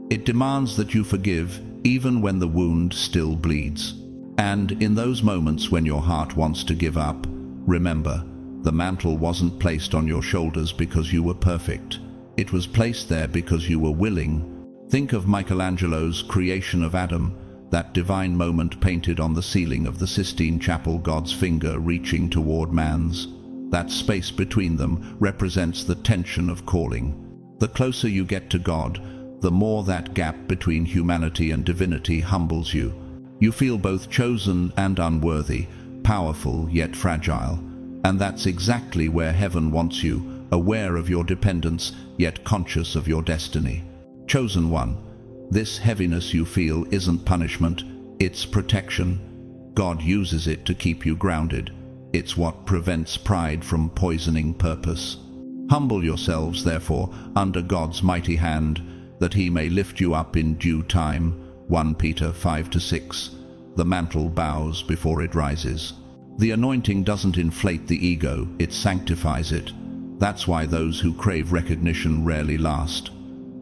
It demands that you forgive even when the wound still bleeds. And in those moments when your heart wants to give up, remember, the mantle wasn't placed on your shoulders because you were perfect. It was placed there because you were willing. Think of Michelangelo's creation of Adam, that divine moment painted on the ceiling of the Sistine Chapel, God's finger reaching toward man's. That space between them represents the tension of calling. The closer you get to God, the more that gap between humanity and divinity humbles you. You feel both chosen and unworthy, powerful yet fragile. And that's exactly where heaven wants you, aware of your dependence, yet conscious of your destiny. Chosen one, this heaviness you feel isn't punishment, it's protection. God uses it to keep you grounded. It's what prevents pride from poisoning purpose. Humble yourselves, therefore, under God's mighty hand, that He may lift you up in due time. 1 Peter 5-6. The mantle bows before it rises. The anointing doesn't inflate the ego, it sanctifies it. That's why those who crave recognition rarely last.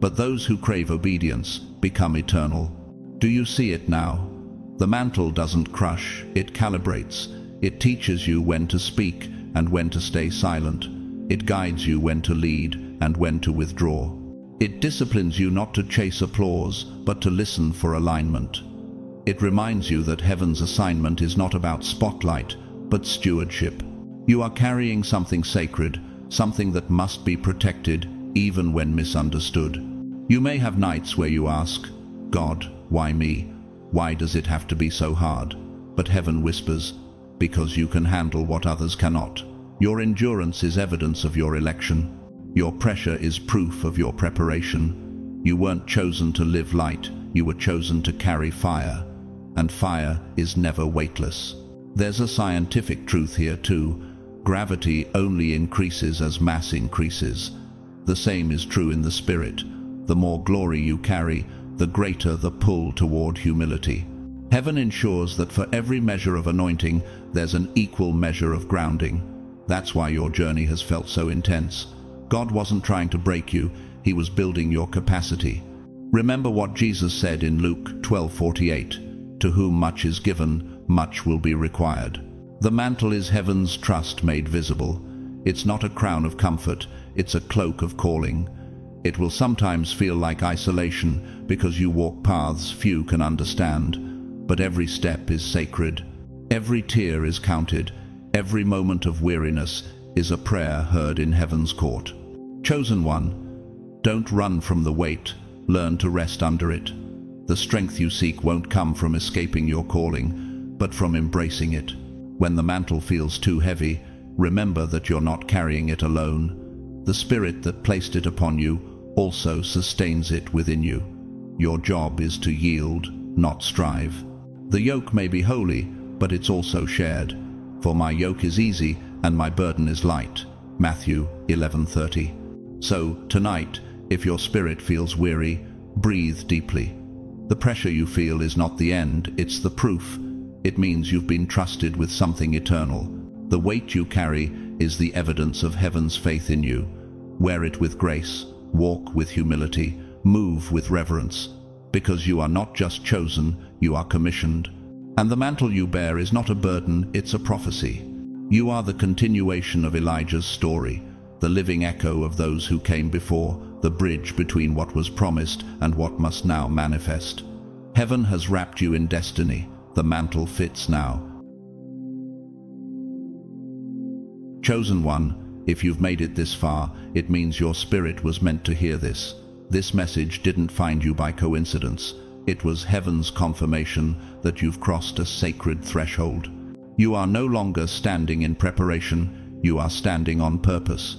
But those who crave obedience become eternal. Do you see it now? The mantle doesn't crush, it calibrates. It teaches you when to speak and when to stay silent. It guides you when to lead and when to withdraw. It disciplines you not to chase applause, but to listen for alignment. It reminds you that heaven's assignment is not about spotlight, but stewardship. You are carrying something sacred, something that must be protected, even when misunderstood. You may have nights where you ask, God, why me? Why does it have to be so hard? But heaven whispers, because you can handle what others cannot. Your endurance is evidence of your election. Your pressure is proof of your preparation. You weren't chosen to live light, you were chosen to carry fire. And fire is never weightless. There's a scientific truth here too. Gravity only increases as mass increases. The same is true in the spirit. The more glory you carry, the greater the pull toward humility. Heaven ensures that for every measure of anointing, there's an equal measure of grounding. That's why your journey has felt so intense. God wasn't trying to break you, He was building your capacity. Remember what Jesus said in Luke 12:48, "To whom much is given, much will be required." The mantle is heaven's trust made visible. It's not a crown of comfort, it's a cloak of calling. It will sometimes feel like isolation because you walk paths few can understand, but every step is sacred. Every tear is counted. Every moment of weariness is a prayer heard in heaven's court. Chosen one, don't run from the weight, learn to rest under it. The strength you seek won't come from escaping your calling, but from embracing it. When the mantle feels too heavy, remember that you're not carrying it alone. The Spirit that placed it upon you also sustains it within you. Your job is to yield, not strive. The yoke may be holy, but it's also shared. For my yoke is easy and my burden is light. Matthew 11:30. So, tonight, if your spirit feels weary, breathe deeply. The pressure you feel is not the end, it's the proof. It means you've been trusted with something eternal. The weight you carry is the evidence of heaven's faith in you. Wear it with grace, walk with humility, move with reverence, because you are not just chosen, you are commissioned. And the mantle you bear is not a burden, it's a prophecy. You are the continuation of Elijah's story, the living echo of those who came before, the bridge between what was promised and what must now manifest. Heaven has wrapped you in destiny. The mantle fits now. Chosen one, if you've made it this far, it means your spirit was meant to hear this. This message didn't find you by coincidence. It was heaven's confirmation that you've crossed a sacred threshold. You are no longer standing in preparation, you are standing on purpose.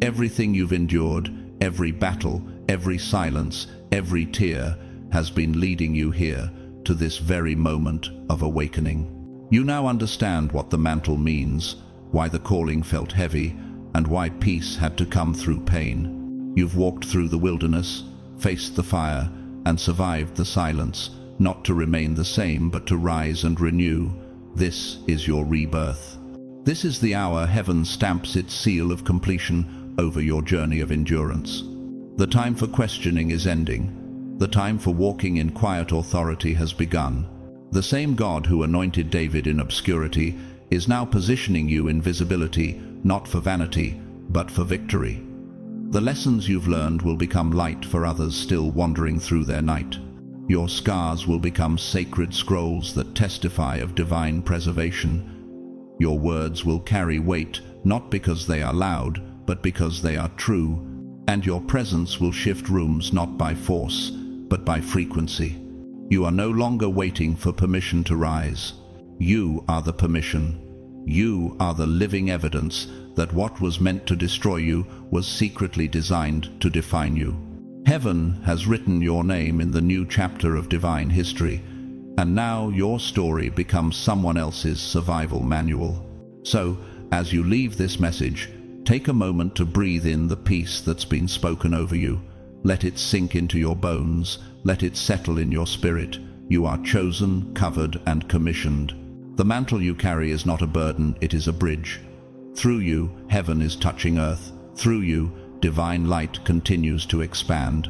Everything you've endured, every battle, every silence, every tear, has been leading you here, to this very moment of awakening. You now understand what the mantle means, why the calling felt heavy, and why peace had to come through pain. You've walked through the wilderness, faced the fire, and survived the silence, not to remain the same, but to rise and renew. This is your rebirth. This is the hour heaven stamps its seal of completion over your journey of endurance. The time for questioning is ending. The time for walking in quiet authority has begun. The same God who anointed David in obscurity is now positioning you in visibility, not for vanity, but for victory. The lessons you've learned will become light for others still wandering through their night. Your scars will become sacred scrolls that testify of divine preservation. Your words will carry weight, not because they are loud, but because they are true. And your presence will shift rooms not by force, but by frequency. You are no longer waiting for permission to rise. You are the permission. You are the living evidence that what was meant to destroy you was secretly designed to define you. Heaven has written your name in the new chapter of divine history, and now your story becomes someone else's survival manual. So, as you leave this message, take a moment to breathe in the peace that's been spoken over you. Let it sink into your bones. Let it settle in your spirit. You are chosen, covered, and commissioned. The mantle you carry is not a burden, it is a bridge. Through you, heaven is touching earth. Through you, divine light continues to expand.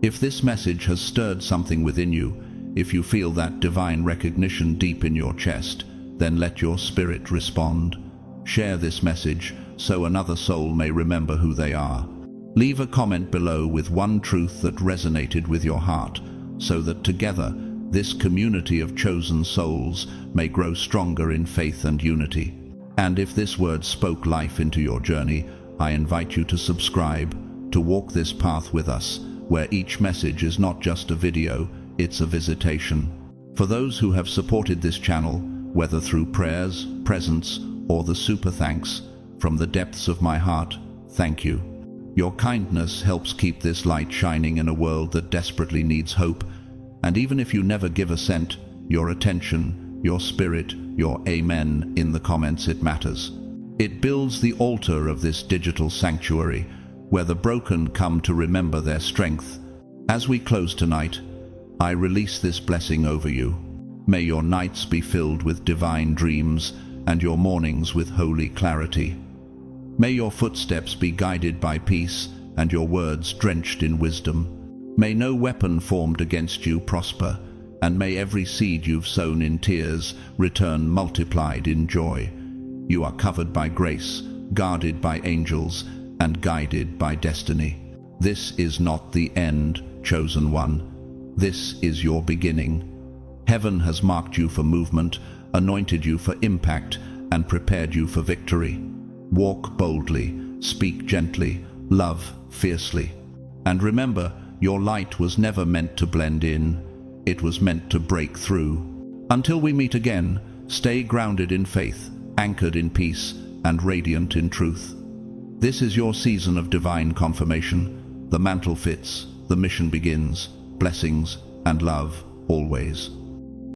If this message has stirred something within you, if you feel that divine recognition deep in your chest, then let your spirit respond. Share this message so another soul may remember who they are. Leave a comment below with one truth that resonated with your heart, so that together, this community of chosen souls may grow stronger in faith and unity. And if this word spoke life into your journey, I invite you to subscribe, to walk this path with us, where each message is not just a video, it's a visitation. For those who have supported this channel, whether through prayers, presents, or the super thanks, from the depths of my heart, thank you. Your kindness helps keep this light shining in a world that desperately needs hope. And even if you never give a cent, your attention, your spirit, your amen in the comments, it matters. It builds the altar of this digital sanctuary, where the broken come to remember their strength. As we close tonight, I release this blessing over you. May your nights be filled with divine dreams and your mornings with holy clarity. May your footsteps be guided by peace and your words drenched in wisdom. May no weapon formed against you prosper, and may every seed you've sown in tears return multiplied in joy. You are covered by grace, guarded by angels, and guided by destiny. This is not the end, chosen one. This is your beginning. Heaven has marked you for movement, anointed you for impact, and prepared you for victory. Walk boldly, speak gently, love fiercely. And remember, your light was never meant to blend in. It was meant to break through. Until we meet again, stay grounded in faith, anchored in peace, and radiant in truth. This is your season of divine confirmation. The mantle fits, the mission begins. Blessings and love always.